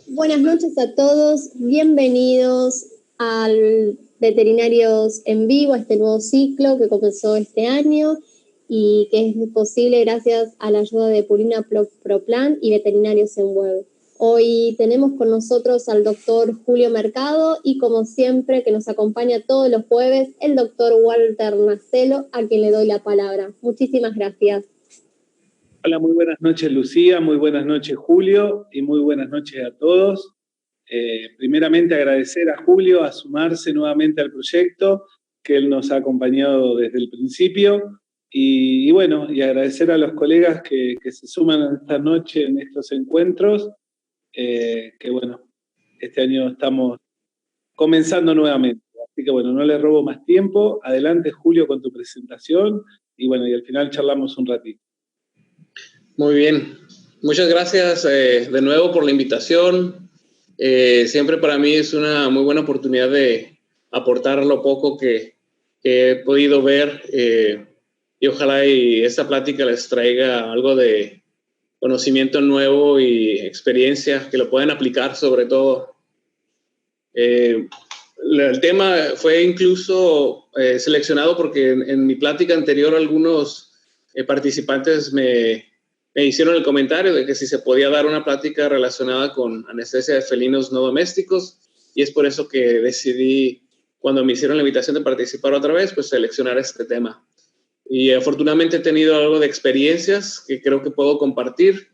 Buenas noches a todos, bienvenidos al Veterinarios en Vivo, a este nuevo ciclo que comenzó este año y que es posible gracias a la ayuda de Purina Proplan y Veterinarios en Web. Hoy tenemos con nosotros al doctor Julio Mercado y como siempre que nos acompaña todos los jueves el doctor Walter Nacelo, a quien le doy la palabra. Muchísimas gracias. Hola, muy buenas noches Lucía, muy buenas noches Julio y muy buenas noches a todos. Primeramente agradecer a Julio a sumarse nuevamente al proyecto, que él nos ha acompañado desde el principio y agradecer a los colegas que se suman esta noche en estos encuentros, este año estamos comenzando nuevamente. Así que no le robo más tiempo. Adelante Julio con tu presentación y al final charlamos un ratito. Muy bien, muchas gracias de nuevo por la invitación. Siempre para mí es una muy buena oportunidad de aportar lo poco que he podido ver y ojalá esta plática les traiga algo de conocimiento nuevo y experiencia que lo puedan aplicar sobre todo. El tema fue incluso seleccionado porque en mi plática anterior algunos participantes me hicieron el comentario de que si se podía dar una plática relacionada con anestesia de felinos no domésticos, y es por eso que decidí, cuando me hicieron la invitación de participar otra vez, pues seleccionar este tema. Y afortunadamente he tenido algo de experiencias que creo que puedo compartir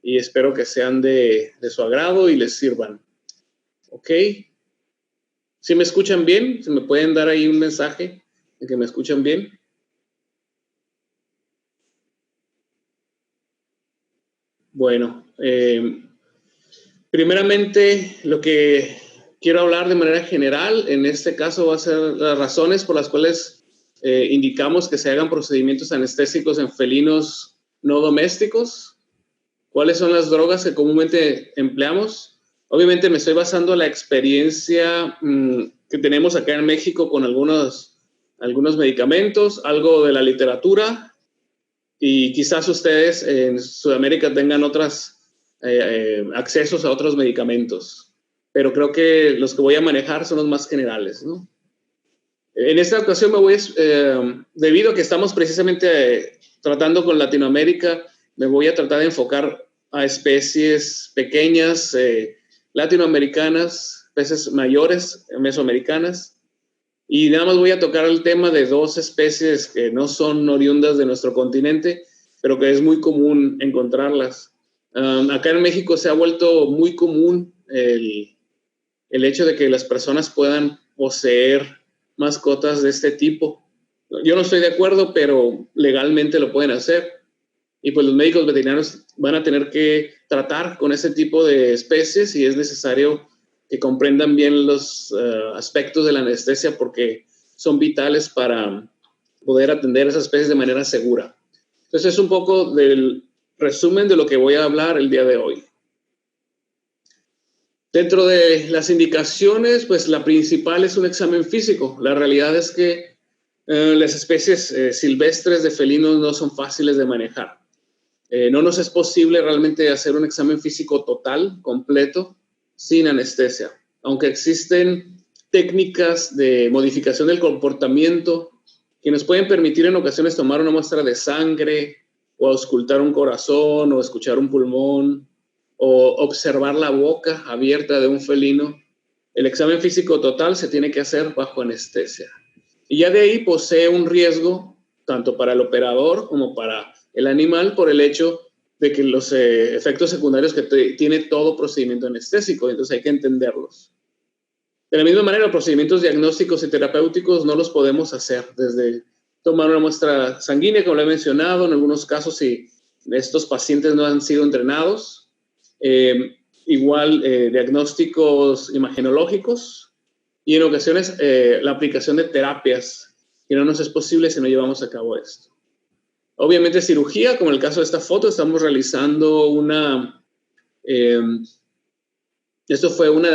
y espero que sean de su agrado y les sirvan. ¿Ok? ¿Sí me escuchan bien? ¿Se me pueden dar ahí un mensaje de que me escuchan bien? Bueno, primeramente lo que quiero hablar de manera general, en este caso va a ser las razones por las cuales indicamos que se hagan procedimientos anestésicos en felinos no domésticos, cuáles son las drogas que comúnmente empleamos. Obviamente me estoy basando en la experiencia que tenemos acá en México con algunos medicamentos, algo de la literatura, y quizás ustedes en Sudamérica tengan accesos a otros medicamentos, pero creo que los que voy a manejar son los más generales, ¿no? En esta ocasión debido a que estamos precisamente tratando con Latinoamérica, me voy a tratar de enfocar a especies pequeñas, latinoamericanas, especies mayores, mesoamericanas, y nada más voy a tocar el tema de dos especies que no son oriundas de nuestro continente, pero que es muy común encontrarlas. Acá en México se ha vuelto muy común el hecho de que las personas puedan poseer mascotas de este tipo. Yo no estoy de acuerdo, pero legalmente lo pueden hacer. Y pues los médicos veterinarios van a tener que tratar con ese tipo de especies y es necesario que comprendan bien los aspectos de la anestesia porque son vitales para poder atender esas especies de manera segura. Entonces es un poco del resumen de lo que voy a hablar el día de hoy. Dentro de las indicaciones, pues la principal es un examen físico. La realidad es que las especies silvestres de felinos no son fáciles de manejar. No nos es posible realmente hacer un examen físico total, completo, sin anestesia. Aunque existen técnicas de modificación del comportamiento que nos pueden permitir en ocasiones tomar una muestra de sangre o auscultar un corazón o escuchar un pulmón o observar la boca abierta de un felino, el examen físico total se tiene que hacer bajo anestesia. Y ya de ahí posee un riesgo tanto para el operador como para el animal por el hecho de que los efectos secundarios que tiene todo procedimiento anestésico, entonces hay que entenderlos. De la misma manera, los procedimientos diagnósticos y terapéuticos no los podemos hacer desde tomar una muestra sanguínea, como lo he mencionado, en algunos casos si estos pacientes no han sido entrenados, diagnósticos imagenológicos y en ocasiones la aplicación de terapias que no nos es posible si no llevamos a cabo esto. Obviamente cirugía, como en el caso de esta foto, estamos realizando esto fue un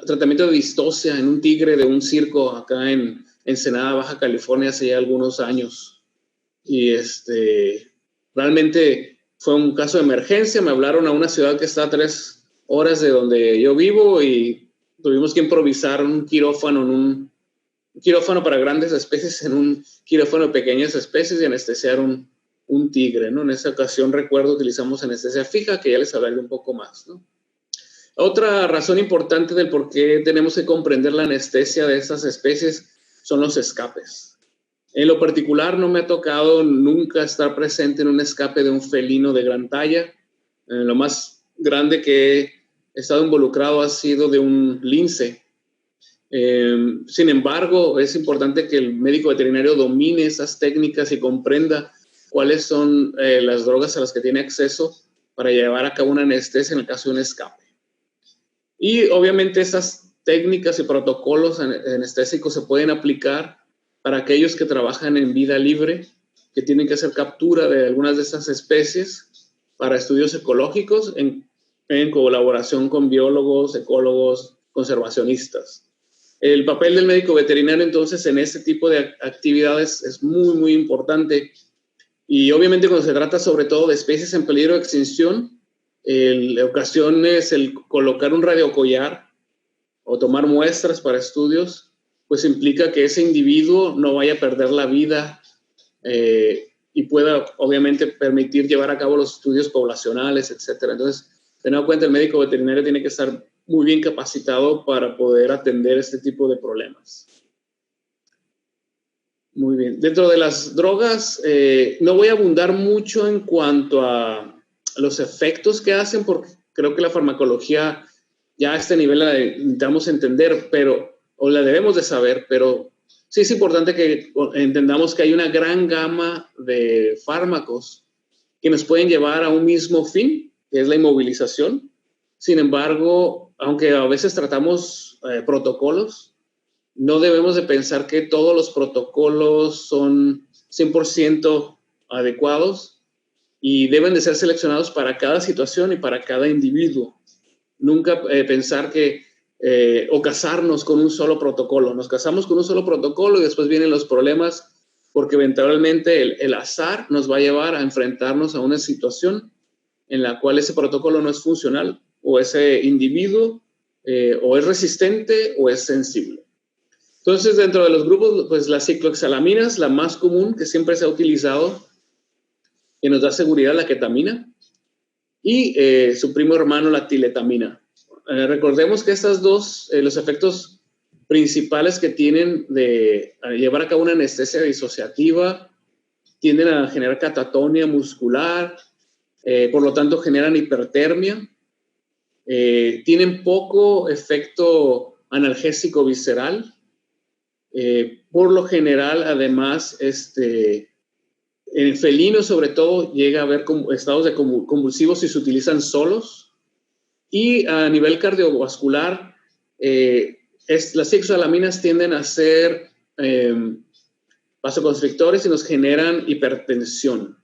tratamiento de distocia en un tigre de un circo acá en Ensenada, Baja California, hace ya algunos años. Y realmente fue un caso de emergencia. Me hablaron a una ciudad que está a 3 horas de donde yo vivo y tuvimos que improvisar un quirófano para grandes especies en un quirófano de pequeñas especies y anestesiar un tigre, ¿no? En esa ocasión recuerdo utilizamos anestesia fija, que ya les hablaré un poco más, ¿no? Otra razón importante del por qué tenemos que comprender la anestesia de estas especies son los escapes. En lo particular no me ha tocado nunca estar presente en un escape de un felino de gran talla. Lo más grande que he estado involucrado ha sido de un lince. Sin embargo, es importante que el médico veterinario domine esas técnicas y comprenda cuáles son las drogas a las que tiene acceso para llevar a cabo una anestesia en el caso de un escape. Y obviamente esas técnicas y protocolos anestésicos se pueden aplicar para aquellos que trabajan en vida libre, que tienen que hacer captura de algunas de esas especies para estudios ecológicos en colaboración con biólogos, ecólogos, conservacionistas. El papel del médico veterinario entonces en este tipo de actividades es muy, muy importante. Y obviamente cuando se trata sobre todo de especies en peligro de extinción, en ocasiones el colocar un radiocollar o tomar muestras para estudios, pues implica que ese individuo no vaya a perder la vida y pueda obviamente permitir llevar a cabo los estudios poblacionales, etc. Entonces, teniendo en cuenta, el médico veterinario tiene que estar muy bien capacitado para poder atender este tipo de problemas. Muy bien. Dentro de las drogas, no voy a abundar mucho en cuanto a los efectos que hacen, porque creo que la farmacología ya a este nivel la necesitamos entender, o la debemos de saber, pero sí es importante que entendamos que hay una gran gama de fármacos que nos pueden llevar a un mismo fin, que es la inmovilización. Sin embargo, aunque a veces tratamos protocolos, no debemos de pensar que todos los protocolos son 100% adecuados y deben de ser seleccionados para cada situación y para cada individuo. Nunca pensar que o casarnos con un solo protocolo. Nos casamos con un solo protocolo y después vienen los problemas porque eventualmente el azar nos va a llevar a enfrentarnos a una situación en la cual ese protocolo no es funcional o ese individuo o es resistente o es sensible. Entonces, dentro de los grupos, pues la ciclohexalaminas, la más común que siempre se ha utilizado, que nos da seguridad, la ketamina, y su primo hermano, la tiletamina. Recordemos que estas dos, los efectos principales que tienen de llevar a cabo una anestesia disociativa, tienden a generar catatonia muscular, por lo tanto generan hipertermia, tienen poco efecto analgésico visceral, por lo general, además, en felinos sobre todo llega a haber estados de convulsivos si se utilizan solos. Y a nivel cardiovascular, las ciclohexalaminas tienden a ser vasoconstrictores y nos generan hipertensión.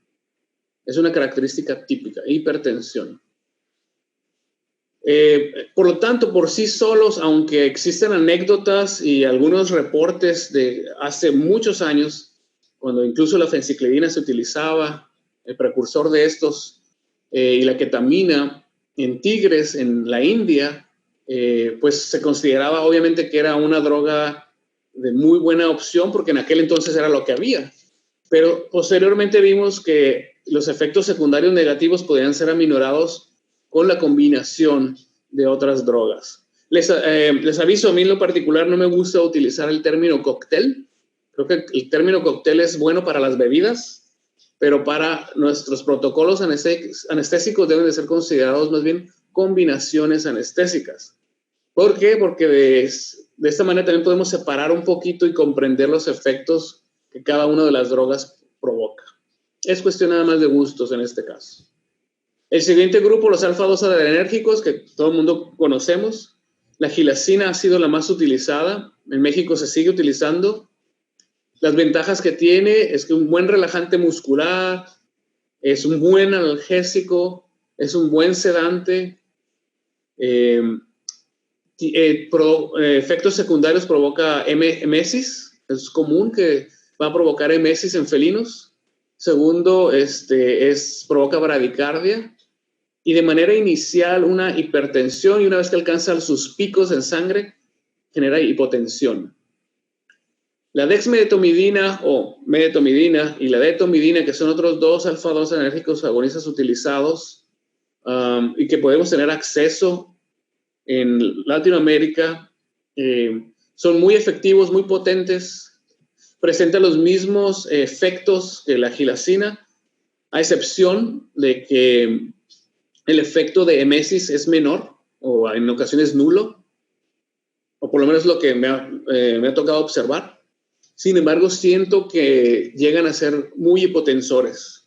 Es una característica típica, hipertensión. Por lo tanto, por sí solos, aunque existen anécdotas y algunos reportes de hace muchos años, cuando incluso la fenciclidina se utilizaba, el precursor de estos, y la ketamina en tigres en la India, pues se consideraba obviamente que era una droga de muy buena opción porque en aquel entonces era lo que había. Pero posteriormente vimos que los efectos secundarios negativos podían ser aminorados con la combinación de otras drogas. Les aviso, a mí en lo particular no me gusta utilizar el término cóctel. Creo que el término cóctel es bueno para las bebidas, pero para nuestros protocolos anestésicos deben de ser considerados más bien combinaciones anestésicas. ¿Por qué? Porque de esta manera también podemos separar un poquito y comprender los efectos que cada una de las drogas provoca. Es cuestión nada más de gustos en este caso. El siguiente grupo, los alfa-2 adrenérgicos, que todo el mundo conocemos. La gilacina ha sido la más utilizada. En México se sigue utilizando. Las ventajas que tiene es que es un buen relajante muscular, es un buen analgésico, es un buen sedante. Efectos secundarios provoca emesis. Es común que va a provocar emesis en felinos. Segundo, provoca bradicardia. y de manera inicial una hipertensión, y una vez que alcanza sus picos en sangre, genera hipotensión. La dexmedetomidina o medetomidina y la detomidina, que son otros dos alfa-2 enérgicos agonistas utilizados y que podemos tener acceso en Latinoamérica, son muy efectivos, muy potentes, presentan los mismos efectos que la gilacina, a excepción de que el efecto de emesis es menor o en ocasiones nulo, o por lo menos lo que me ha tocado observar. Sin embargo, siento que llegan a ser muy hipotensores.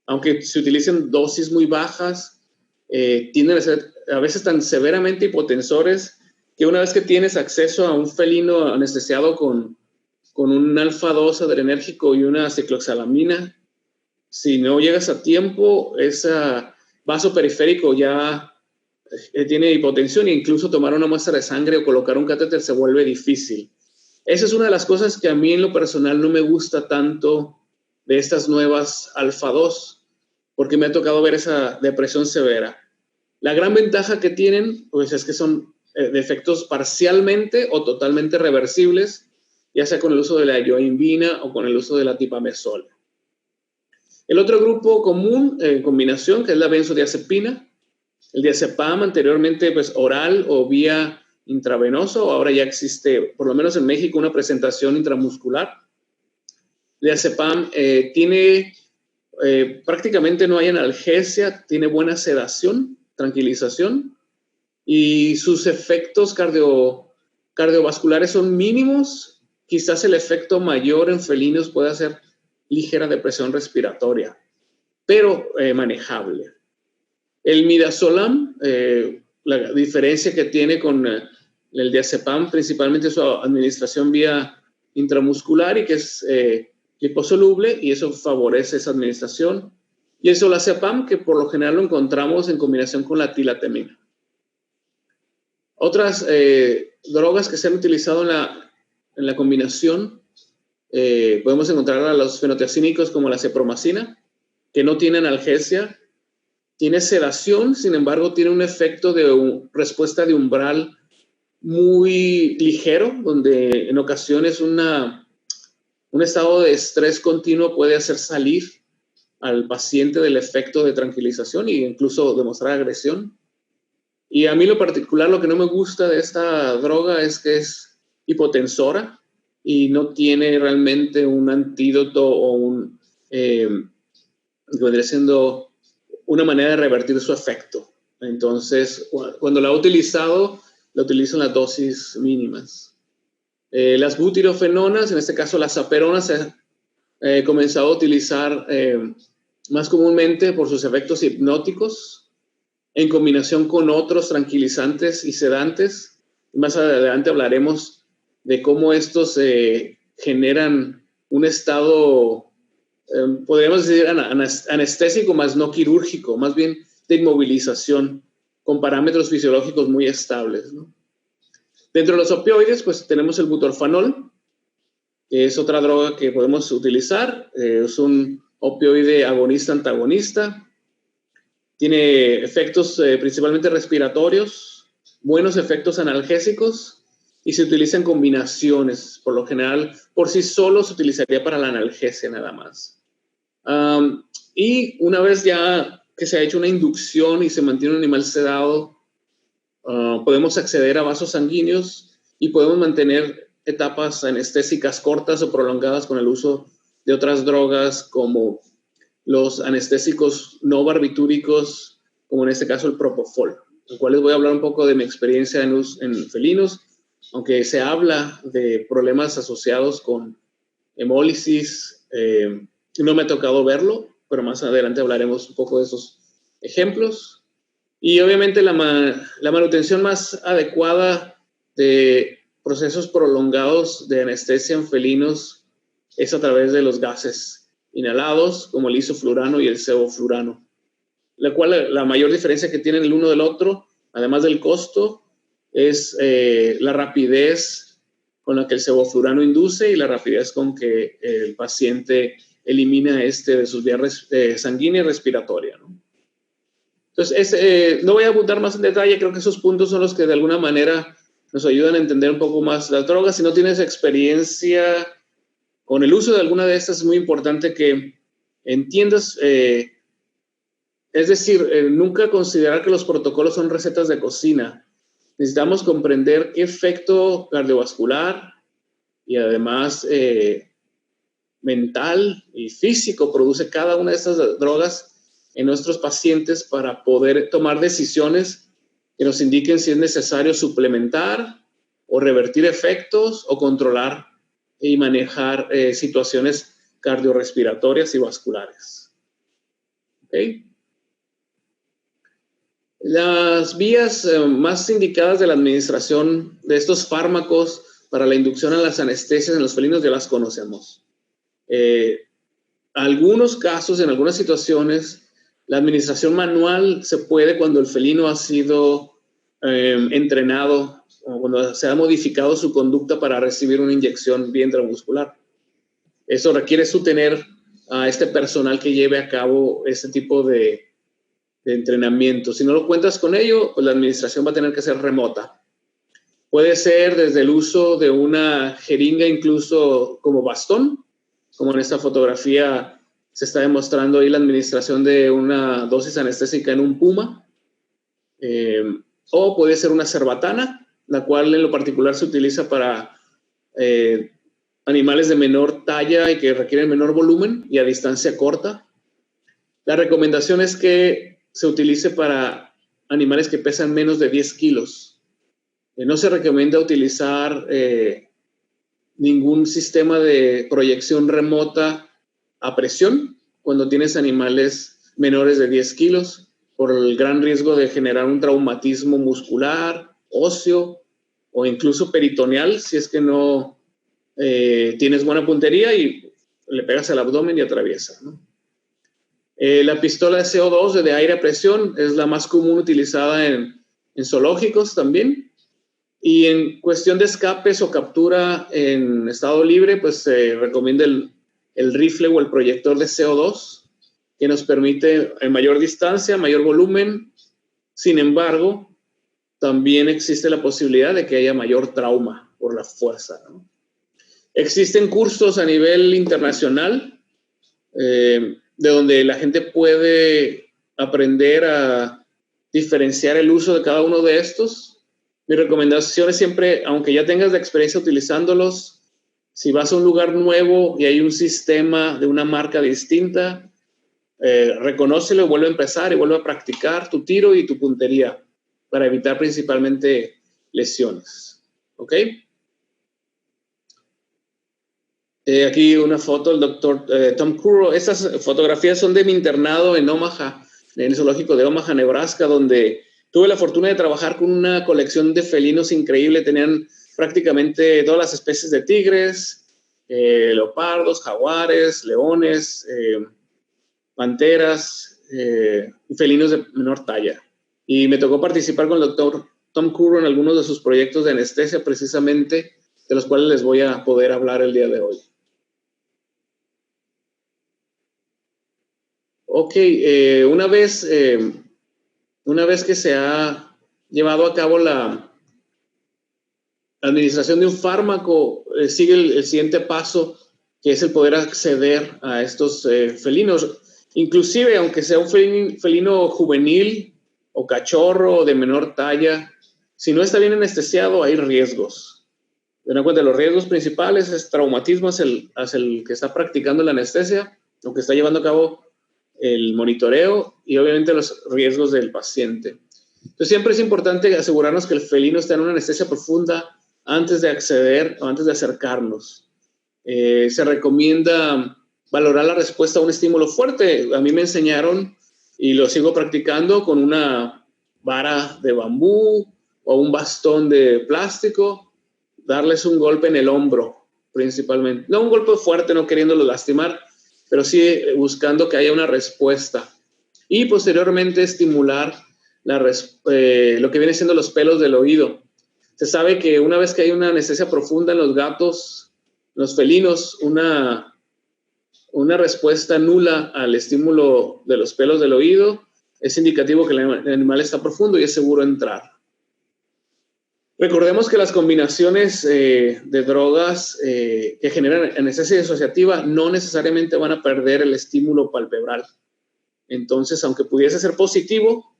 Aunque se utilicen dosis muy bajas, tienden a ser a veces tan severamente hipotensores que una vez que tienes acceso a un felino anestesiado con un alfa-2 adrenérgico y una cicloxalamina, si no llegas a tiempo, ese vaso periférico ya tiene hipotensión e incluso tomar una muestra de sangre o colocar un catéter se vuelve difícil. Esa es una de las cosas que a mí en lo personal no me gusta tanto de estas nuevas alfa-2, porque me ha tocado ver esa depresión severa. La gran ventaja que tienen, pues, es que son de efectos parcialmente o totalmente reversibles, ya sea con el uso de la yoimbina o con el uso de la tipamezol. El otro grupo común en combinación, que es la benzodiazepina, el diazepam anteriormente pues oral o vía intravenoso, ahora ya existe, por lo menos en México, una presentación intramuscular. El diazepam prácticamente no hay analgesia, tiene buena sedación, tranquilización, y sus efectos cardiovasculares son mínimos. Quizás el efecto mayor en felinos pueda ser ligera depresión respiratoria, pero manejable. El midazolam, la diferencia que tiene con el diazepam, principalmente su administración vía intramuscular y que es liposoluble, y eso favorece esa administración. Y el solazepam, que por lo general lo encontramos en combinación con la tilatemina. Otras drogas que se han utilizado en la combinación, podemos encontrar a los fenotiazínicos como la cepromacina, que no tiene analgesia, tiene sedación, sin embargo tiene un efecto de respuesta de umbral muy ligero, donde en ocasiones un estado de estrés continuo puede hacer salir al paciente del efecto de tranquilización e incluso demostrar agresión. Y a mí en lo particular lo que no me gusta de esta droga es que es hipotensora y no tiene realmente un antídoto o vendría siendo una manera de revertir su efecto. Entonces, cuando la he utilizado, la utilizo en las dosis mínimas. Las butirofenonas, en este caso las zaperonas, se han comenzado a utilizar más comúnmente por sus efectos hipnóticos, en combinación con otros tranquilizantes y sedantes. Más adelante hablaremos de cómo estos generan un estado, podríamos decir, anestésico, más no quirúrgico, más bien de inmovilización, con parámetros fisiológicos muy estables, ¿no? Dentro de los opioides, pues tenemos el butorfanol, que es otra droga que podemos utilizar. Es un opioide agonista-antagonista. Tiene efectos principalmente respiratorios, buenos efectos analgésicos y se utiliza en combinaciones. Por lo general, por sí solo se utilizaría para la analgesia nada más. Y una vez ya que se ha hecho una inducción y se mantiene un animal sedado, podemos acceder a vasos sanguíneos y podemos mantener etapas anestésicas cortas o prolongadas con el uso de otras drogas como los anestésicos no barbitúricos, como en este caso el propofol, en cual les voy a hablar un poco de mi experiencia en felinos, aunque se habla de problemas asociados con hemólisis, no me ha tocado verlo, pero más adelante hablaremos un poco de esos ejemplos. Y obviamente la manutención más adecuada de procesos prolongados de anestesia en felinos es a través de los gases inhalados, como el isoflurano y el sevoflurano, la mayor diferencia que tienen el uno del otro, además del costo, es la rapidez con la que el sevoflurano induce y la rapidez con que el paciente elimina de sus vías sanguíneas y respiratorias, ¿no? Entonces, no voy a abundar más en detalle, creo que esos puntos son los que de alguna manera nos ayudan a entender un poco más las drogas. Si no tienes experiencia con el uso de alguna de estas, es muy importante que entiendas, es decir, nunca considerar que los protocolos son recetas de cocina. Necesitamos comprender qué efecto cardiovascular y además mental y físico produce cada una de estas drogas en nuestros pacientes para poder tomar decisiones que nos indiquen si es necesario suplementar o revertir efectos o controlar y manejar situaciones cardiorrespiratorias y vasculares. ¿Okay? Las vías más indicadas de la administración de estos fármacos para la inducción a las anestesias en los felinos ya las conocemos. Algunos casos, en algunas situaciones, la administración manual se puede cuando el felino ha sido entrenado o cuando se ha modificado su conducta para recibir una inyección vía intramuscular. Eso requiere tener a este personal que lleve a cabo este tipo de entrenamiento. Si no lo cuentas con ello, pues la administración va a tener que ser remota. Puede ser desde el uso de una jeringa incluso como bastón, como en esta fotografía se está demostrando ahí la administración de una dosis anestésica en un puma, o puede ser una cerbatana, la cual en lo particular se utiliza para animales de menor talla y que requieren menor volumen y a distancia corta. La recomendación es que se utilice para animales que pesan menos de 10 kilos. No se recomienda utilizar ningún sistema de proyección remota a presión cuando tienes animales menores de 10 kilos por el gran riesgo de generar un traumatismo muscular, óseo o incluso peritoneal si es que no tienes buena puntería y le pegas al abdomen y atraviesa, ¿no? La pistola de CO2 de aire a presión es la más común utilizada en zoológicos también. Y en cuestión de escapes o captura en estado libre, pues se recomienda el rifle o el proyector de CO2, que nos permite en mayor distancia, mayor volumen. Sin embargo, también existe la posibilidad de que haya mayor trauma por la fuerza, ¿no? Existen cursos a nivel internacional de donde la gente puede aprender a diferenciar el uso de cada uno de estos. Mi recomendación es siempre, aunque ya tengas la experiencia utilizándolos, si vas a un lugar nuevo y hay un sistema de una marca distinta, reconócelo y vuelve a empezar y vuelve a practicar tu tiro y tu puntería para evitar principalmente lesiones. ¿Ok? Aquí una foto del doctor Tom Curro. Estas fotografías son de mi internado en Omaha, en el zoológico de Omaha, Nebraska, donde tuve la fortuna de trabajar con una colección de felinos increíble. Tenían prácticamente todas las especies de tigres, leopardos, jaguares, leones, panteras, felinos de menor talla. Y me tocó participar con el doctor Tom Curro en algunos de sus proyectos de anestesia, precisamente, de los cuales les voy a poder hablar el día de hoy. Ok, una vez que se ha llevado a cabo la administración de un fármaco, sigue el siguiente paso, que es el poder acceder a estos felinos. Inclusive, aunque sea un felino juvenil o cachorro o de menor talla, si no está bien anestesiado, hay riesgos. Ten en cuenta, los riesgos principales es traumatismo hacia el que está practicando la anestesia, o que está llevando a cabo el monitoreo, y obviamente los riesgos del paciente. Entonces siempre es importante asegurarnos que el felino está en una anestesia profunda antes de acceder o antes de acercarnos. Se recomienda valorar la respuesta a un estímulo fuerte. A mí me enseñaron, y lo sigo practicando, con una vara de bambú o un bastón de plástico, darles un golpe en el hombro principalmente. No un golpe fuerte, no queriéndolo lastimar, pero sí buscando que haya una respuesta. Y posteriormente estimular lo que viene siendo los pelos del oído. Se sabe que una vez que hay una anestesia profunda en los gatos, los felinos, una respuesta nula al estímulo de los pelos del oído es indicativo que el animal está profundo y es seguro entrar. Recordemos que las combinaciones de drogas que generan anestesia disociativa no necesariamente van a perder el estímulo palpebral. Entonces, aunque pudiese ser positivo,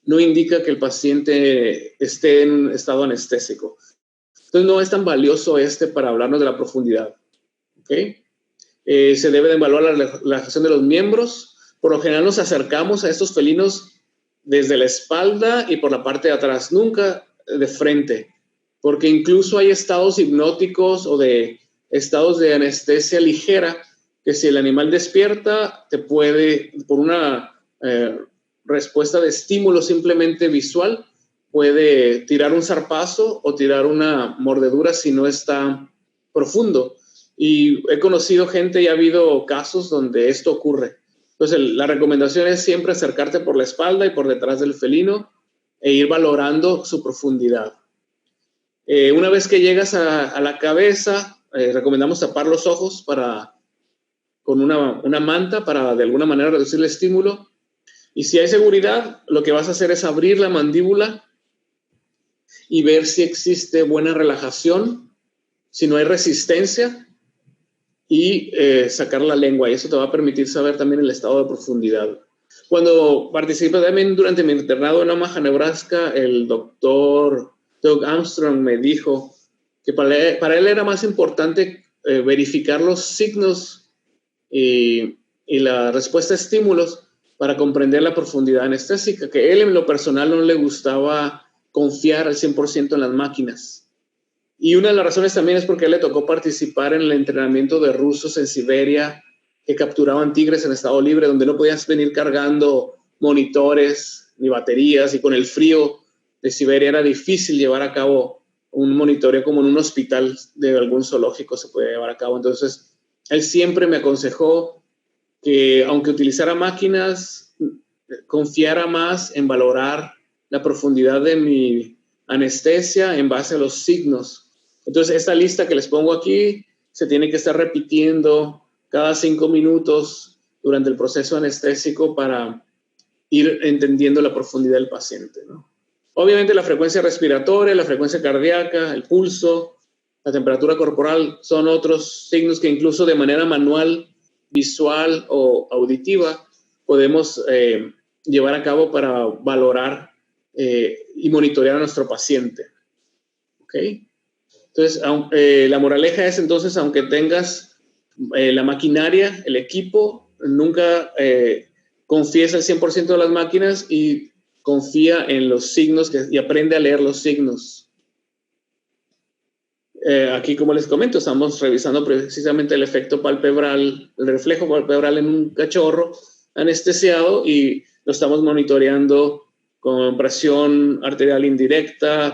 no indica que el paciente esté en un estado anestésico. Entonces, no es tan valioso para hablarnos de la profundidad. ¿Okay? Se debe de evaluar la relajación de los miembros. Por lo general nos acercamos a estos felinos desde la espalda y por la parte de atrás, nunca de frente, porque incluso hay estados hipnóticos o de estados de anestesia ligera que si el animal despierta te puede, por una respuesta de estímulo simplemente visual, puede tirar un zarpazo o tirar una mordedura si no está profundo. Y he conocido gente y ha habido casos donde esto ocurre. Entonces, la recomendación es siempre acercarte por la espalda y por detrás del felino e ir valorando su profundidad. Una vez que llegas a la cabeza, recomendamos tapar los ojos con una manta para de alguna manera reducir el estímulo. Y si hay seguridad, lo que vas a hacer es abrir la mandíbula y ver si existe buena relajación, si no hay resistencia, y sacar la lengua. Y eso te va a permitir saber también el estado de profundidad. Cuando participé también durante mi internado en Omaha, Nebraska, el doctor Doug Armstrong me dijo que para él era más importante verificar los signos y la respuesta a estímulos para comprender la profundidad anestésica, que él en lo personal no le gustaba confiar al 100% en las máquinas. Y una de las razones también es porque a él le tocó participar en el entrenamiento de rusos en Siberia que capturaban tigres en estado libre, donde no podías venir cargando monitores ni baterías, y con el frío de Siberia era difícil llevar a cabo un monitoreo como en un hospital de algún zoológico se puede llevar a cabo. Entonces, él siempre me aconsejó que aunque utilizara máquinas, confiara más en valorar la profundidad de mi anestesia en base a los signos. Entonces, esta lista que les pongo aquí se tiene que estar repitiendo cada 5 minutos durante el proceso anestésico para ir entendiendo la profundidad del paciente, ¿no? Obviamente, la frecuencia respiratoria, la frecuencia cardíaca, el pulso, la temperatura corporal son otros signos que incluso de manera manual, visual o auditiva podemos llevar a cabo para valorar y monitorear a nuestro paciente. ¿Ok? Entonces, la moraleja es entonces, aunque tengas la maquinaria, el equipo, nunca confíes al 100% de las máquinas y confía en los signos y aprende a leer los signos. Aquí, como les comento, estamos revisando precisamente el efecto palpebral, el reflejo palpebral en un cachorro anestesiado y lo estamos monitoreando con presión arterial indirecta,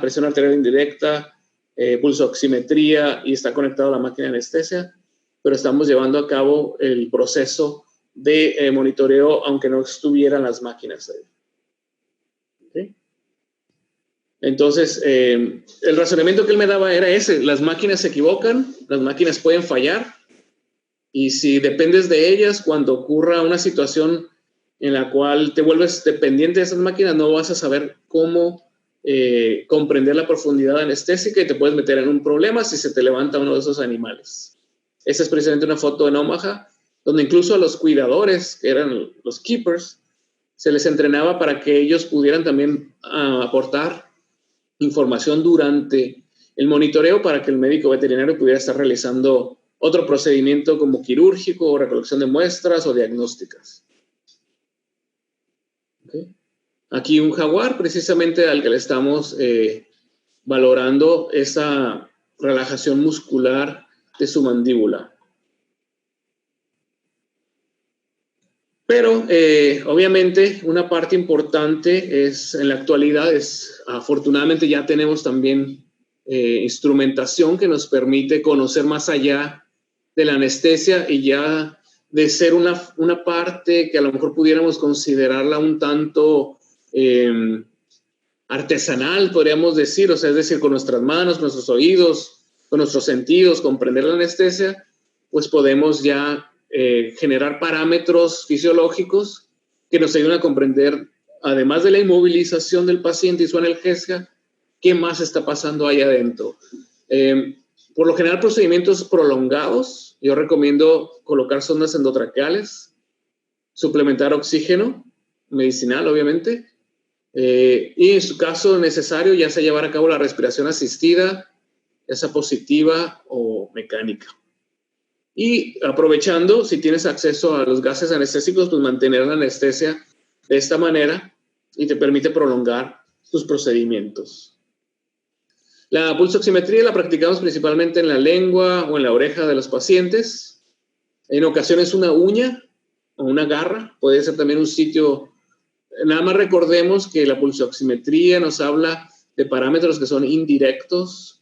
pulso oximetría, y está conectado a la máquina de anestesia, pero estamos llevando a cabo el proceso de monitoreo aunque no estuvieran las máquinas ahí. ¿Okay? Entonces, el razonamiento que él me daba era ese: las máquinas se equivocan, las máquinas pueden fallar, y si dependes de ellas, cuando ocurra una situación en la cual te vuelves dependiente de esas máquinas, no vas a saber cómo comprender la profundidad anestésica y te puedes meter en un problema si se te levanta uno de esos animales. Esta es precisamente una foto en Omaha, donde incluso a los cuidadores, que eran los keepers, se les entrenaba para que ellos pudieran también aportar información durante el monitoreo para que el médico veterinario pudiera estar realizando otro procedimiento como quirúrgico o recolección de muestras o diagnósticas. ¿Okay? Aquí un jaguar, precisamente al que le estamos valorando esa relajación muscular de su mandíbula. Pero obviamente una parte importante es, en la actualidad, afortunadamente ya tenemos también instrumentación que nos permite conocer más allá de la anestesia y ya de ser una parte que a lo mejor pudiéramos considerarla un tanto artesanal, podríamos decir, o sea, es decir, con nuestras manos, nuestros oídos, con nuestros sentidos, comprender la anestesia, pues podemos ya generar parámetros fisiológicos que nos ayuden a comprender, además de la inmovilización del paciente y su analgesia, qué más está pasando ahí adentro. Por lo general, procedimientos prolongados, yo recomiendo colocar sondas endotraqueales, suplementar oxígeno medicinal, obviamente, y en su caso necesario, ya sea llevar a cabo la respiración asistida, ya sea positiva o mecánica. Y aprovechando, si tienes acceso a los gases anestésicos, pues mantener la anestesia de esta manera y te permite prolongar tus procedimientos. La pulsoximetría la practicamos principalmente en la lengua o en la oreja de los pacientes. En ocasiones una uña o una garra, puede ser también un sitio. Nada más recordemos que la pulsoximetría nos habla de parámetros que son indirectos,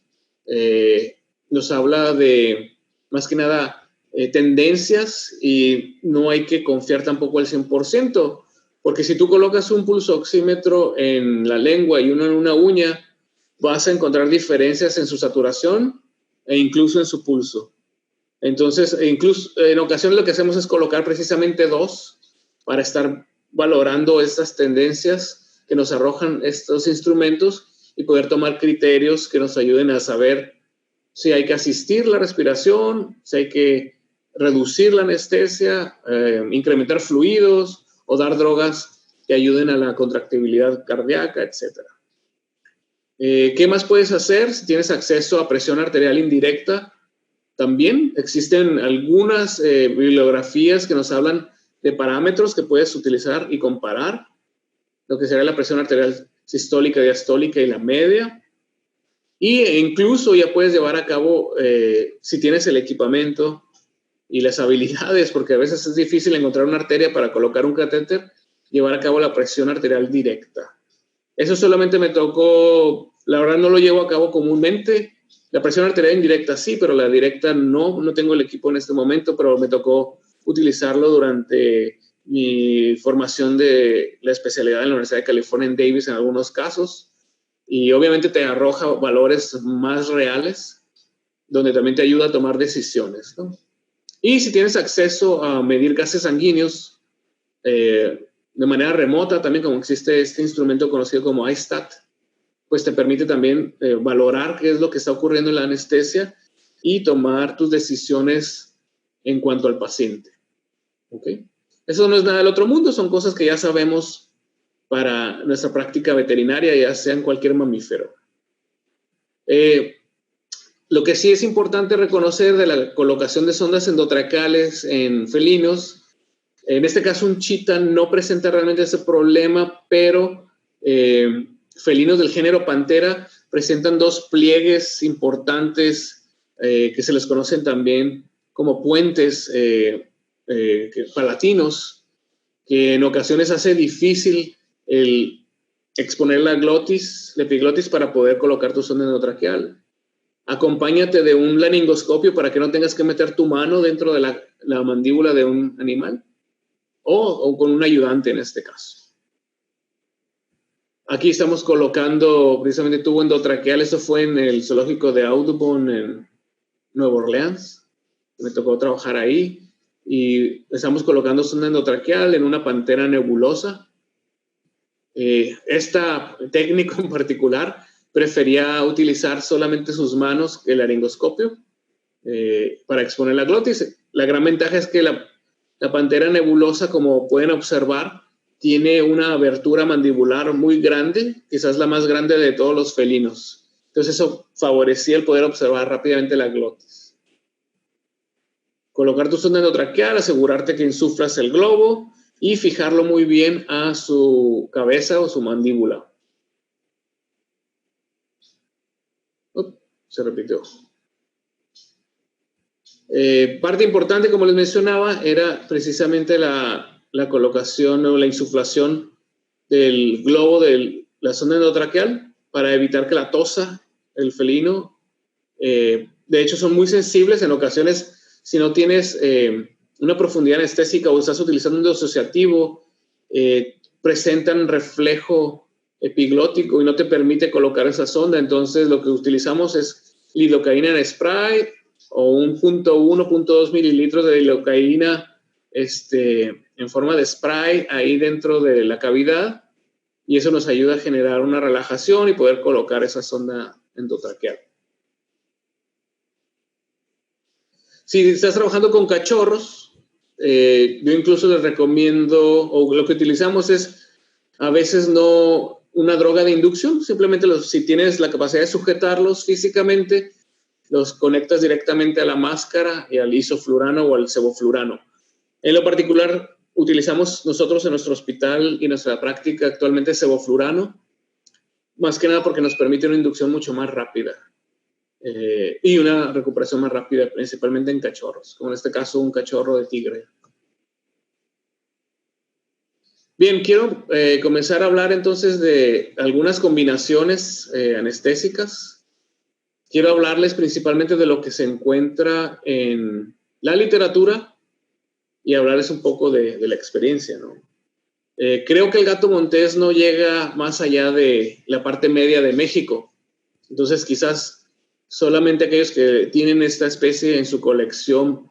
nos habla de, más que nada, tendencias, y no hay que confiar tampoco al 100%, porque si tú colocas un pulsoxímetro en la lengua y uno en una uña, vas a encontrar diferencias en su saturación e incluso en su pulso. Entonces, incluso en ocasiones lo que hacemos es colocar precisamente dos para estar valorando estas tendencias que nos arrojan estos instrumentos y poder tomar criterios que nos ayuden a saber si hay que asistir la respiración, si hay que reducir la anestesia, incrementar fluidos o dar drogas que ayuden a la contractibilidad cardíaca, etc. ¿Qué más puedes hacer si tienes acceso a presión arterial indirecta? También existen algunas bibliografías que nos hablan de parámetros que puedes utilizar y comparar, lo que sería la presión arterial sistólica, diastólica y la media. Y incluso ya puedes llevar a cabo, si tienes el equipamiento y las habilidades, porque a veces es difícil encontrar una arteria para colocar un catéter, llevar a cabo la presión arterial directa. Eso solamente me tocó, la verdad no lo llevo a cabo comúnmente. La presión arterial indirecta sí, pero la directa no tengo el equipo en este momento, pero me tocó utilizarlo durante mi formación de la especialidad en la Universidad de California en Davis en algunos casos. Y obviamente te arroja valores más reales, donde también te ayuda a tomar decisiones, ¿no? Y si tienes acceso a medir gases sanguíneos de manera remota, también como existe este instrumento conocido como iStat, pues te permite también valorar qué es lo que está ocurriendo en la anestesia y tomar tus decisiones en cuanto al paciente. ¿Ok? Eso no es nada del otro mundo, son cosas que ya sabemos para nuestra práctica veterinaria, ya sea en cualquier mamífero. Lo que sí es importante reconocer de la colocación de sondas endotraqueales en felinos, en este caso un chita no presenta realmente ese problema, pero felinos del género Panthera presentan dos pliegues importantes que se les conocen también como puentes palatinos, que en ocasiones hace difícil el exponer la epiglotis para poder colocar tu sonda endotraqueal. Acompáñate de un laringoscopio para que no tengas que meter tu mano dentro de la mandíbula de un animal o con un ayudante en este caso. Aquí estamos colocando precisamente tubo endotraqueal. Esto fue en el zoológico de Audubon en Nueva Orleans. Me tocó trabajar ahí y estamos colocando sonda endotraqueal en una pantera nebulosa. Esta técnico en particular prefería utilizar solamente sus manos, el laringoscopio, para exponer la glotis. La gran ventaja es que la pantera nebulosa, como pueden observar, tiene una abertura mandibular muy grande, quizás la más grande de todos los felinos. Entonces eso favorecía el poder observar rápidamente la glotis. Colocar tu sonda endotraqueal, asegurarte que insuflas el globo y fijarlo muy bien a su cabeza o su mandíbula. Se repitió. Parte importante, como les mencionaba, era precisamente la colocación o la insuflación del globo de la sonda endotraqueal para evitar que la tosa el felino. De hecho, son muy sensibles en ocasiones. Si no tienes una profundidad anestésica o estás utilizando un disociativo, presentan reflejo epiglótico y no te permite colocar esa sonda. Entonces lo que utilizamos es lidocaína en spray o un 0.1, 0.2 mililitros de lidocaína en forma de spray ahí dentro de la cavidad, y eso nos ayuda a generar una relajación y poder colocar esa sonda endotraqueal. Si estás trabajando con cachorros, yo incluso les recomiendo, o lo que utilizamos es a veces no una droga de inducción, simplemente si tienes la capacidad de sujetarlos físicamente, los conectas directamente a la máscara y al isoflurano o al sevoflurano. En lo particular, utilizamos nosotros en nuestro hospital y en nuestra práctica actualmente sevoflurano, más que nada porque nos permite una inducción mucho más rápida y una recuperación más rápida, principalmente en cachorros, como en este caso un cachorro de tigre. Bien, quiero comenzar a hablar entonces de algunas combinaciones anestésicas. Quiero hablarles principalmente de lo que se encuentra en la literatura y hablarles un poco de la experiencia, ¿no? Creo que el gato montés no llega más allá de la parte media de México. Entonces, quizás solamente aquellos que tienen esta especie en su colección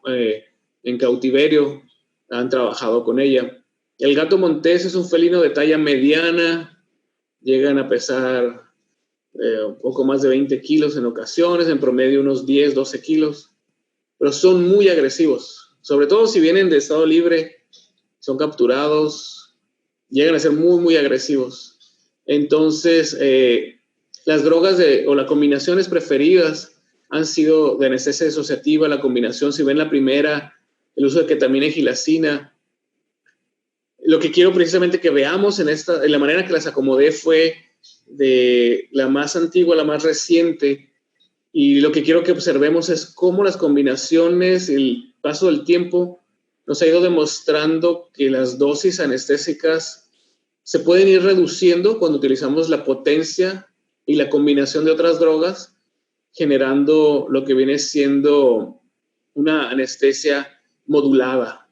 en cautiverio han trabajado con ella. El gato montés es un felino de talla mediana, llegan a pesar un poco más de 20 kilos en ocasiones, en promedio unos 10, 12 kilos, pero son muy agresivos, sobre todo si vienen de estado libre, son capturados, llegan a ser muy, muy agresivos. Entonces, las drogas o las combinaciones preferidas han sido de anestesia disociativa, la combinación, si ven la primera, el uso de ketamina y gilacina. Lo que quiero precisamente que veamos en la manera que las acomodé fue de la más antigua a la más reciente, y lo que quiero que observemos es cómo las combinaciones, el paso del tiempo, nos ha ido demostrando que las dosis anestésicas se pueden ir reduciendo cuando utilizamos la potencia y la combinación de otras drogas, generando lo que viene siendo una anestesia modulada.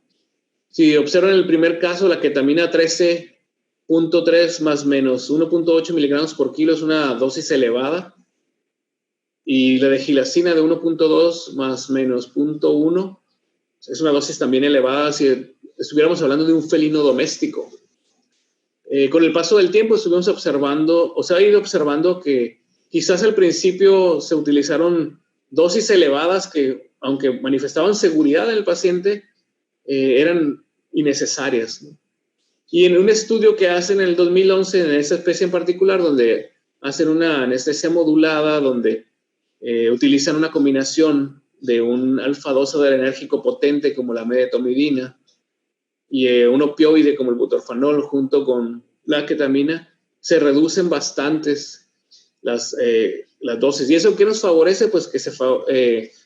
Si observan el primer caso, la ketamina 13.3 más menos 1.8 miligramos por kilo es una dosis elevada, y la de gilacina de 1.2 más menos 0.1 es una dosis también elevada si estuviéramos hablando de un felino doméstico. Con el paso del tiempo estuvimos observando, o se ha ido observando que quizás al principio se utilizaron dosis elevadas que, aunque manifestaban seguridad en el paciente, eran innecesarias, ¿no? Y en un estudio que hacen en el 2011 en esa especie en particular, donde hacen una anestesia modulada, donde utilizan una combinación de un alfa-2 adrenérgico potente como la medetomidina y un opioide como el butorfanol junto con la ketamina, se reducen bastantes las dosis. ¿Y eso qué nos favorece? Pues que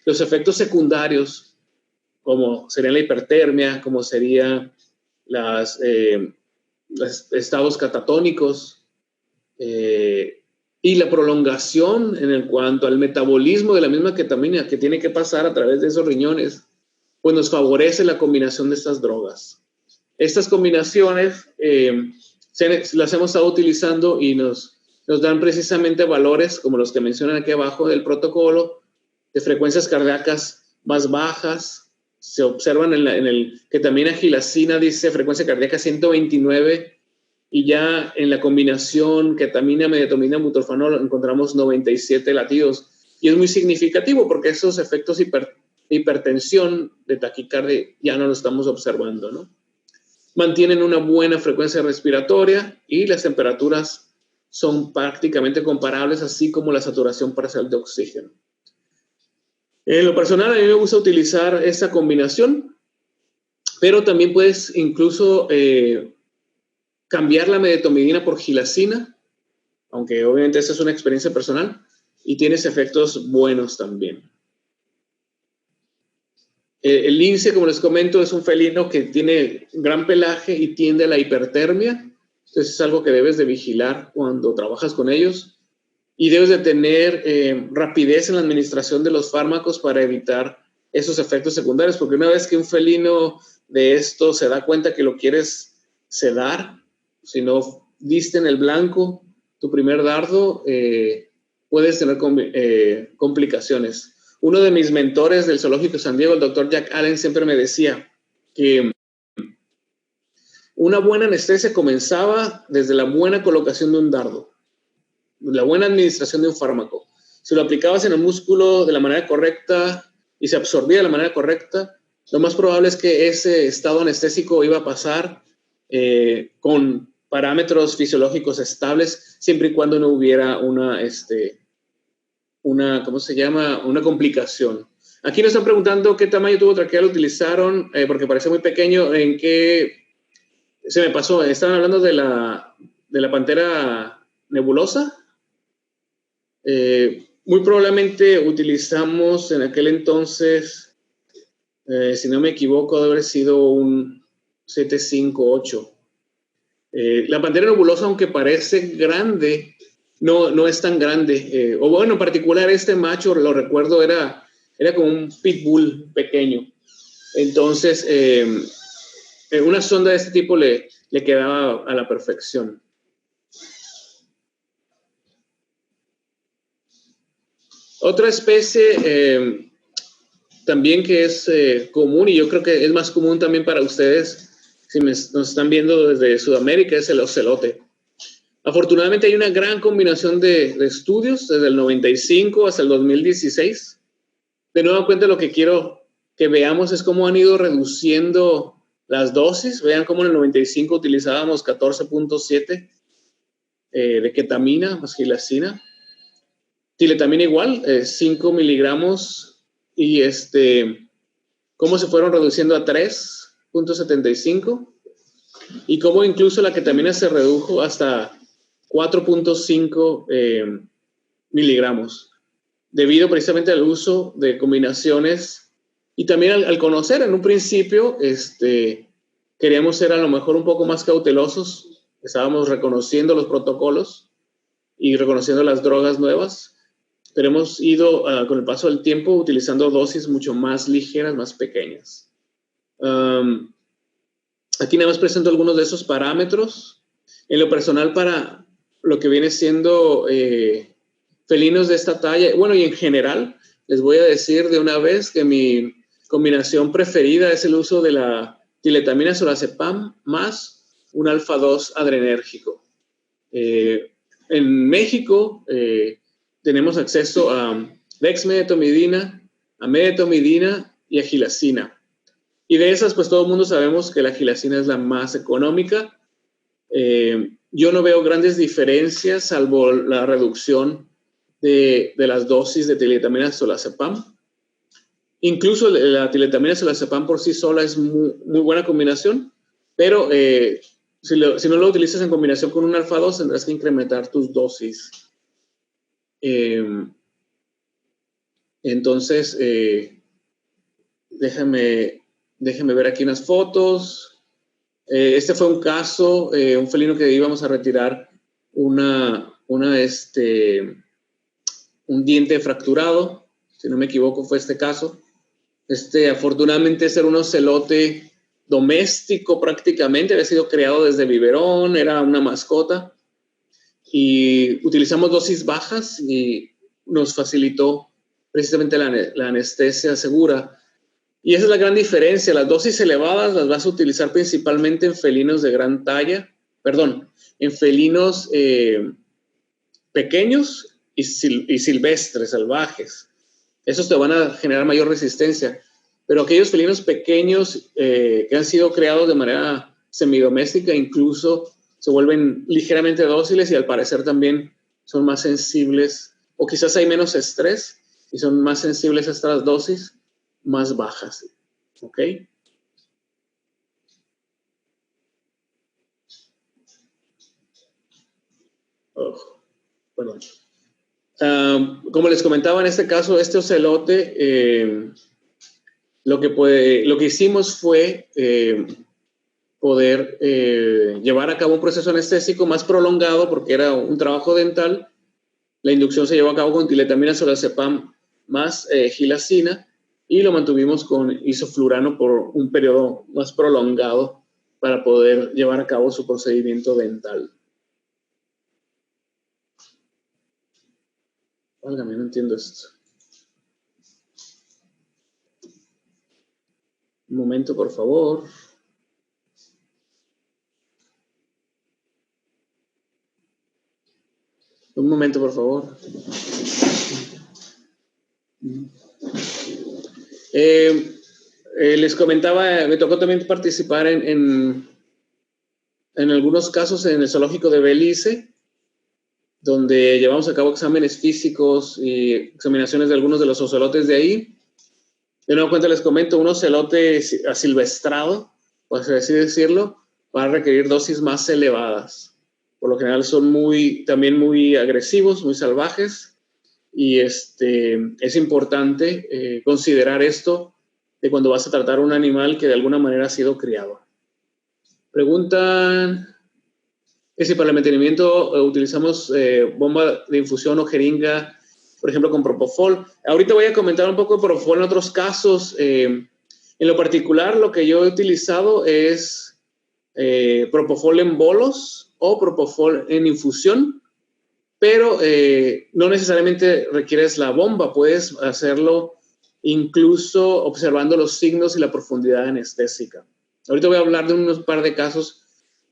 los efectos secundarios, como sería la hipertermia, como sería los estados catatónicos, y la prolongación en cuanto al metabolismo de la misma ketamina que tiene que pasar a través de esos riñones, pues nos favorece la combinación de estas drogas. Estas combinaciones las hemos estado utilizando y nos dan precisamente valores como los que mencionan aquí abajo del protocolo, de frecuencias cardíacas más bajas. Se observan en el ketamina gilacina, dice frecuencia cardíaca 129, y ya en la combinación ketamina, medetomidina, butorfanol encontramos 97 latidos. Y es muy significativo porque esos efectos de hipertensión, de taquicardia, ya no los estamos observando, ¿no? Mantienen una buena frecuencia respiratoria y las temperaturas son prácticamente comparables, así como la saturación parcial de oxígeno. En lo personal, a mí me gusta utilizar esta combinación, pero también puedes incluso cambiar la medetomidina por gilacina, aunque obviamente esa es una experiencia personal, y tienes efectos buenos también. El lince, como les comento, es un felino que tiene gran pelaje y tiende a la hipertermia, entonces es algo que debes de vigilar cuando trabajas con ellos, y debes de tener rapidez en la administración de los fármacos para evitar esos efectos secundarios, porque una vez que un felino de esto se da cuenta que lo quieres sedar, si no diste en el blanco tu primer dardo, puedes tener complicaciones. Uno de mis mentores del Zoológico de San Diego, el doctor Jack Allen, siempre me decía que Una buena anestesia comenzaba desde la buena colocación de un dardo, la buena administración de un fármaco. Si lo aplicabas en el músculo de la manera correcta y se absorbía de la manera correcta, lo más probable es que ese estado anestésico iba a pasar con parámetros fisiológicos estables, siempre y cuando no hubiera una ¿cómo se llama? Una complicación. Aquí nos están preguntando qué tamaño tubo traqueal utilizaron, porque parece muy pequeño. ¿En qué? Se me pasó, estaban hablando de la pantera nebulosa. Muy probablemente utilizamos en aquel entonces, si no me equivoco, debe haber sido un 758. La pantera nebulosa, aunque parece grande, no es tan grande. O bueno, en particular este macho, lo recuerdo, era como un pitbull pequeño. Entonces, una sonda de este tipo le quedaba a la perfección. Otra especie también que es común, y yo creo que es más común también para ustedes, si nos están viendo desde Sudamérica, es el ocelote. Afortunadamente hay una gran combinación de estudios desde el 95 hasta el 2016. De nueva cuenta, lo que quiero que veamos es cómo han ido reduciendo las dosis. Vean cómo en el 95 utilizábamos 14.7 de ketamina más gilacina. Tiletamina igual, 5 miligramos, y cómo se fueron reduciendo a 3.75, y cómo incluso la ketamina se redujo hasta 4.5 miligramos, debido precisamente al uso de combinaciones, y también al conocer en un principio, queríamos ser a lo mejor un poco más cautelosos, estábamos reconociendo los protocolos y reconociendo las drogas nuevas, pero hemos ido con el paso del tiempo utilizando dosis mucho más ligeras, más pequeñas. Aquí nada más presento algunos de esos parámetros. En lo personal, para lo que viene siendo felinos de esta talla, bueno, y en general, les voy a decir de una vez que mi combinación preferida es el uso de la tiletamina solazepam más un alfa-2 adrenérgico. En México tenemos acceso a dexmedetomidina, a medetomidina y a gilacina. Y de esas, pues todo el mundo sabemos que la gilacina es la más económica. Yo no veo grandes diferencias, salvo la reducción de las dosis de tiletamina solazepam. Incluso la tiletamina solazepam por sí sola es muy buena combinación, pero si no lo utilizas en combinación con un alfa-2, tendrás que incrementar tus dosis. Entonces, déjame ver aquí unas fotos. Este fue un caso, un felino que íbamos a retirar un diente fracturado, si no me equivoco fue este caso. Afortunadamente era un ocelote doméstico prácticamente, había sido creado desde biberón, era una mascota, y utilizamos dosis bajas y nos facilitó precisamente la anestesia segura. Y esa es la gran diferencia. Las dosis elevadas las vas a utilizar principalmente en felinos de gran talla, en felinos pequeños y silvestres, salvajes. Esos te van a generar mayor resistencia. Pero aquellos felinos pequeños que han sido creados de manera semidoméstica incluso se vuelven ligeramente dóciles y al parecer también son más sensibles, o quizás hay menos estrés y son más sensibles a estas dosis más bajas. ¿Ok? Perdón. Como les comentaba, en este caso, este ocelote, lo que hicimos fue poder llevar a cabo un proceso anestésico más prolongado porque era un trabajo dental. La inducción se llevó a cabo con tiletamina solazepam más gilacina y lo mantuvimos con isoflurano por un periodo más prolongado para poder llevar a cabo su procedimiento dental. Válgame, no entiendo esto. Un momento, por favor. Un momento, por favor. Les comentaba, me tocó también participar en algunos casos en el zoológico de Belice, donde llevamos a cabo exámenes físicos y examinaciones de algunos de los ocelotes de ahí. De nuevo cuenta les comento, un ocelote asilvestrado, por así decirlo, va a requerir dosis más elevadas. Por lo general son también muy agresivos, muy salvajes, y es importante considerar esto de cuando vas a tratar a un animal que de alguna manera ha sido criado. Preguntan que si para el mantenimiento utilizamos bomba de infusión o jeringa, por ejemplo, con Propofol. Ahorita voy a comentar un poco de Propofol en otros casos. En lo particular, lo que yo he utilizado es Propofol en bolos o Propofol en infusión, pero no necesariamente requieres la bomba. Puedes hacerlo incluso observando los signos y la profundidad anestésica. Ahorita voy a hablar de unos par de casos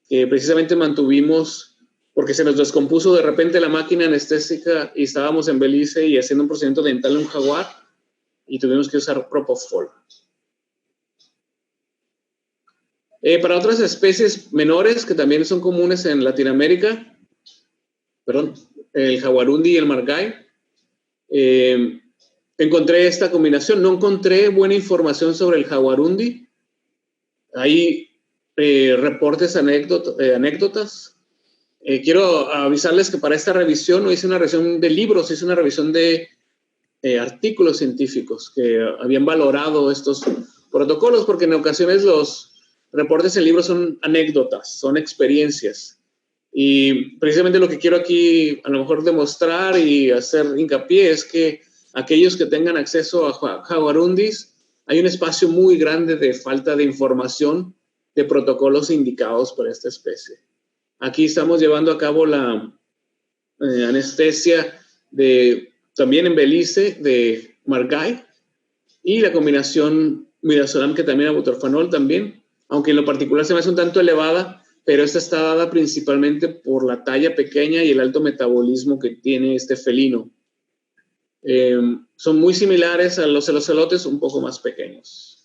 que precisamente mantuvimos porque se nos descompuso de repente la máquina anestésica y estábamos en Belice y haciendo un procedimiento dental en un jaguar y tuvimos que usar Propofol. Para otras especies menores que también son comunes en Latinoamérica, el jaguarundi y el margay, encontré esta combinación. No encontré buena información sobre el jaguarundi. Hay reportes, anécdotas. Quiero avisarles que para esta revisión no hice una revisión de libros, hice una revisión de artículos científicos que habían valorado estos protocolos, porque en ocasiones los reportes en libros son anécdotas, son experiencias. Y precisamente lo que quiero aquí a lo mejor demostrar y hacer hincapié es que aquellos que tengan acceso a jaguarundis, hay un espacio muy grande de falta de información de protocolos indicados para esta especie. Aquí estamos llevando a cabo la anestesia también en Belice de margay y la combinación midazolam que también butorfanol también, aunque en lo particular se me hace un tanto elevada, pero esta está dada principalmente por la talla pequeña y el alto metabolismo que tiene este felino. Son muy similares a los ocelotes, un poco más pequeños.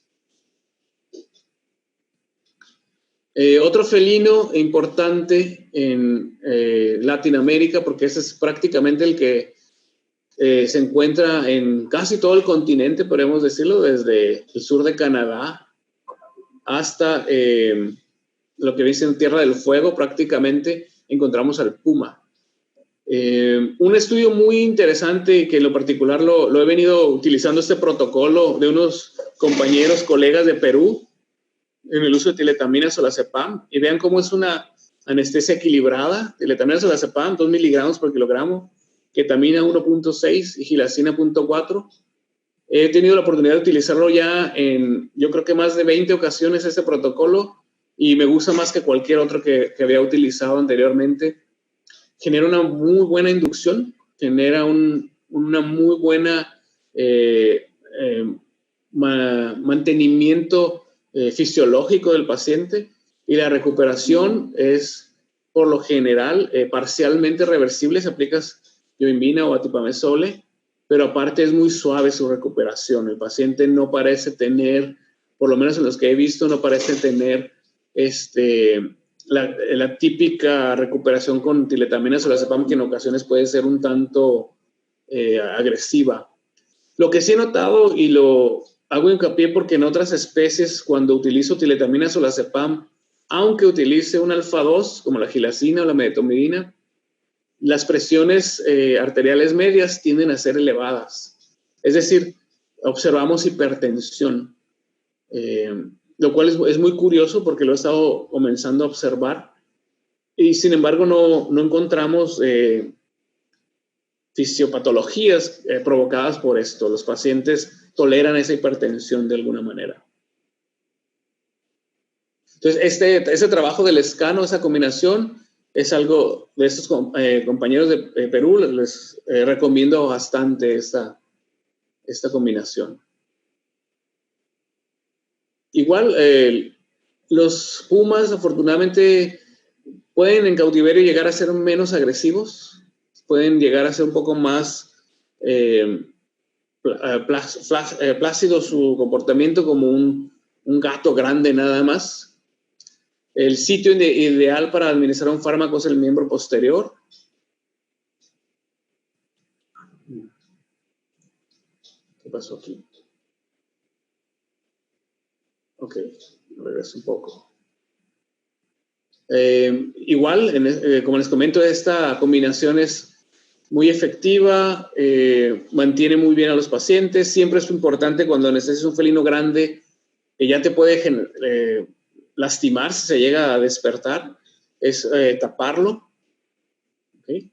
Otro felino importante en Latinoamérica, porque ese es prácticamente el que se encuentra en casi todo el continente, podemos decirlo, desde el sur de Canadá hasta lo que dice en Tierra del Fuego, prácticamente encontramos al puma. Un estudio muy interesante que en lo particular lo he venido utilizando este protocolo de unos compañeros, colegas de Perú, en el uso de tiletamina solazepam, y vean cómo es una anestesia equilibrada. Tiletamina solazepam, 2 miligramos por kilogramo, ketamina 1.6 y gilacina 0.4. He tenido la oportunidad de utilizarlo ya en, yo creo que más de 20 ocasiones este protocolo, y me gusta más que cualquier otro que había utilizado anteriormente. Genera una muy buena inducción, genera una muy buena mantenimiento fisiológico del paciente, y la recuperación es por lo general parcialmente reversible si aplicas yohimbina o atipamezole, pero aparte es muy suave su recuperación. El paciente no parece tener, por lo menos en los que he visto, no parece tener la típica recuperación con tiletamina solazepam, que en ocasiones puede ser un tanto agresiva. Lo que sí he notado, y lo hago hincapié porque en otras especies, cuando utilizo tiletamina solazepam, aunque utilice un alfa-2 como la gilacina o la medetomidina, las presiones arteriales medias tienden a ser elevadas. Es decir, observamos hipertensión, lo cual es muy curioso porque lo he estado comenzando a observar, y sin embargo no encontramos fisiopatologías provocadas por esto. Los pacientes toleran esa hipertensión de alguna manera. Entonces, ese trabajo del escano, esa combinación, es algo de estos compañeros de Perú, les recomiendo bastante esta combinación. Igual, los pumas afortunadamente pueden en cautiverio llegar a ser menos agresivos. pueden llegar a ser un poco más plácido su comportamiento, como un gato grande nada más. El sitio ideal para administrar un fármaco es el miembro posterior. ¿Qué pasó aquí? Ok, regreso un poco. Igual, como les comento, esta combinación es muy efectiva, mantiene muy bien a los pacientes. Siempre es importante cuando necesitas un felino grande que ya te puede lastimar si se llega a despertar, es taparlo. ¿Okay?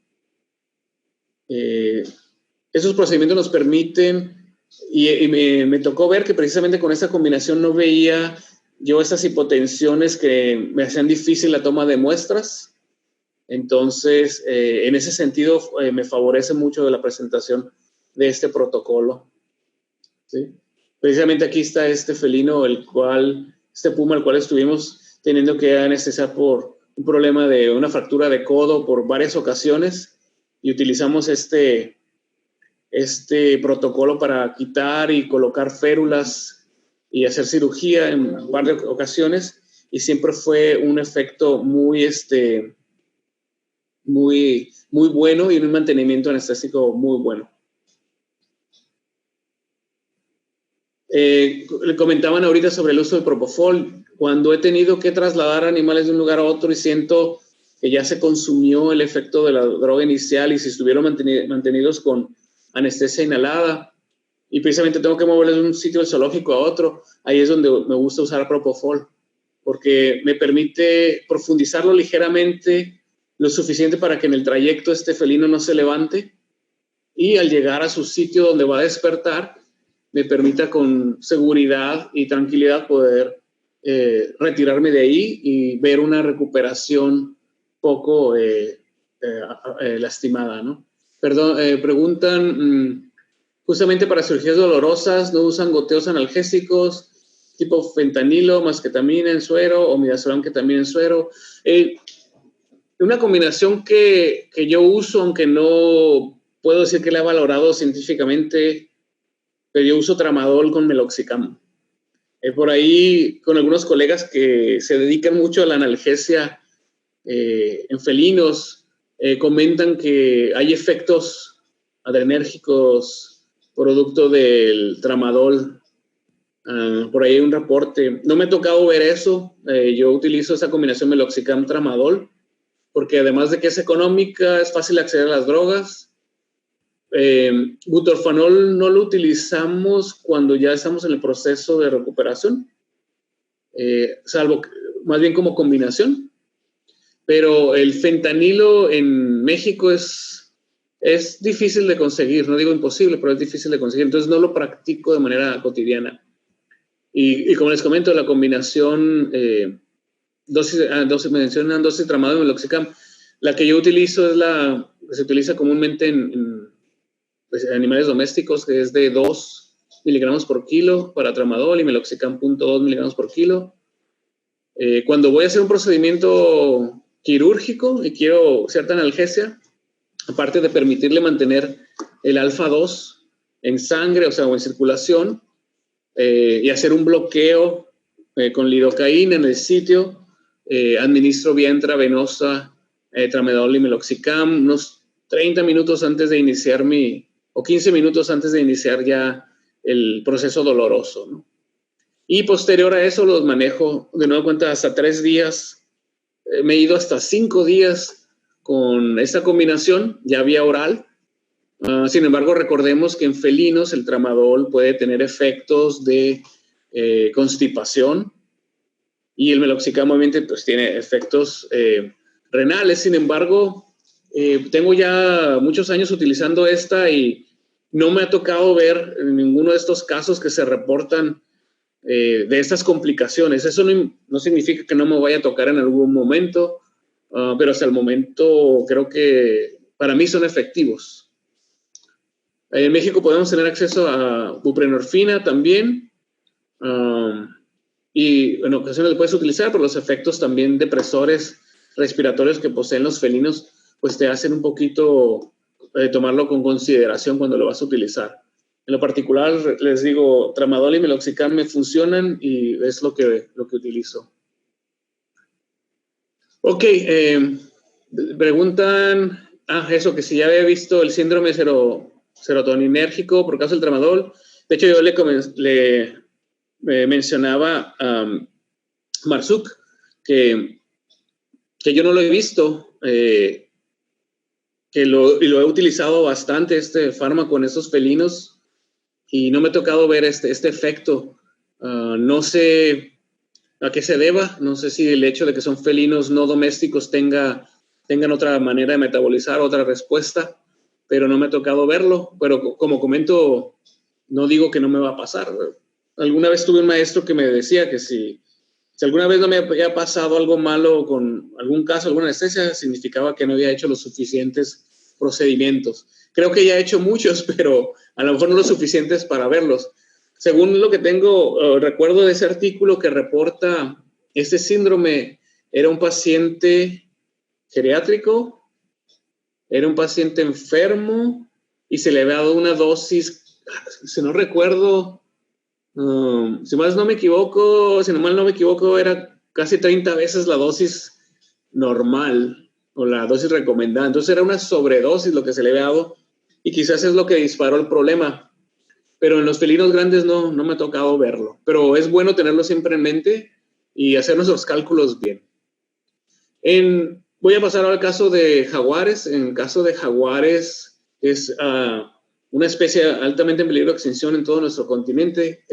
Esos procedimientos nos permiten, y me tocó ver que precisamente con esta combinación no veía yo esas hipotensiones que me hacían difícil la toma de muestras. Entonces, en ese sentido, me favorece mucho la presentación de este protocolo. ¿Sí? Precisamente aquí está este felino, este puma, el cual estuvimos teniendo que anestesiar por un problema de una fractura de codo por varias ocasiones, y utilizamos este protocolo para quitar y colocar férulas y hacer cirugía en un par de ocasiones, y siempre fue un efecto muy bueno y un mantenimiento anestésico muy bueno. Le comentaban ahorita sobre el uso del propofol. Cuando he tenido que trasladar animales de un lugar a otro y siento que ya se consumió el efecto de la droga inicial, y si estuvieron mantenidos con anestesia inhalada y precisamente tengo que moverles de un sitio zoológico a otro, ahí es donde me gusta usar propofol, porque me permite profundizarlo ligeramente, lo suficiente para que en el trayecto este felino no se levante, y al llegar a su sitio donde va a despertar, me permita con seguridad y tranquilidad poder retirarme de ahí y ver una recuperación poco lastimada, ¿no? Perdón, preguntan, justamente para cirugías dolorosas, ¿no usan goteos analgésicos tipo fentanilo, masquetamina en suero o midazolam ketamina en suero? Una combinación que yo uso, aunque no puedo decir que la he valorado científicamente, pero yo uso tramadol con meloxicam. Por ahí, con algunos colegas que se dedican mucho a la analgesia en felinos, comentan que hay efectos adrenérgicos producto del tramadol. Por ahí hay un reporte. No me ha tocado ver eso. Yo utilizo esa combinación meloxicam-tramadol porque además de que es económica, es fácil acceder a las drogas. Butorfanol no lo utilizamos cuando ya estamos en el proceso de recuperación, salvo más bien como combinación. Pero el fentanilo en México es difícil de conseguir, no digo imposible, pero es difícil de conseguir, entonces no lo practico de manera cotidiana. Y como les comento, la combinación mencionan dosis tramadol y meloxicam. La que yo utilizo es la que se utiliza comúnmente en animales domésticos, que es de 2 miligramos por kilo para tramadol y meloxicam 0.2 miligramos por kilo. Cuando voy a hacer un procedimiento quirúrgico y quiero cierta analgesia, aparte de permitirle mantener el alfa-2 en sangre, o sea, o en circulación, y hacer un bloqueo con lidocaína en el sitio, administro vía intravenosa tramadol y meloxicam unos 30 minutos antes de iniciar o 15 minutos antes de iniciar ya el proceso doloroso, ¿no? Y posterior a eso los manejo de nueva cuenta hasta 3 días. Me he ido hasta 5 días con esta combinación, ya vía oral. Sin embargo, recordemos que en felinos el tramadol puede tener efectos de constipación, y el meloxicam obviamente pues tiene efectos renales. Sin embargo, tengo ya muchos años utilizando esta y no me ha tocado ver en ninguno de estos casos que se reportan de estas complicaciones. Eso no significa que no me vaya a tocar en algún momento, pero hasta el momento creo que para mí son efectivos. En México podemos tener acceso a buprenorfina también, y en ocasiones lo puedes utilizar, pero los efectos también depresores respiratorios que poseen los felinos pues te hacen un poquito tomarlo con consideración cuando lo vas a utilizar. En lo particular, les digo, tramadol y meloxicam me funcionan y es lo que utilizo. Ok, preguntan, eso, que si ya había visto el síndrome serotoninérgico por causa del tramadol. De hecho, yo le mencionaba a Marzuk que yo no lo he visto, y lo he utilizado bastante, este fármaco en esos felinos, y no me ha tocado ver este efecto. No sé a qué se deba, no sé si el hecho de que son felinos no domésticos tengan otra manera de metabolizar, otra respuesta, pero no me ha tocado verlo. Pero como comento, no digo que no me va a pasar. Alguna vez tuve un maestro que me decía que si alguna vez no me había pasado algo malo con algún caso, alguna anestesia, significaba que no había hecho los suficientes procedimientos. Creo que ya he hecho muchos, pero a lo mejor no los suficientes para verlos. Según lo que tengo, recuerdo de ese artículo que reporta este síndrome, era un paciente geriátrico, era un paciente enfermo y se le había dado una dosis, si no recuerdo, si mal no me equivoco, era casi 30 veces la dosis normal o la dosis recomendada. Entonces era una sobredosis lo que se le había dado y quizás es lo que disparó el problema. Pero en los felinos grandes no me ha tocado verlo. Pero es bueno tenerlo siempre en mente y hacer nuestros cálculos bien. Voy a pasar al caso de jaguares. En el caso de jaguares es una especie altamente en peligro de extinción en todo nuestro continente.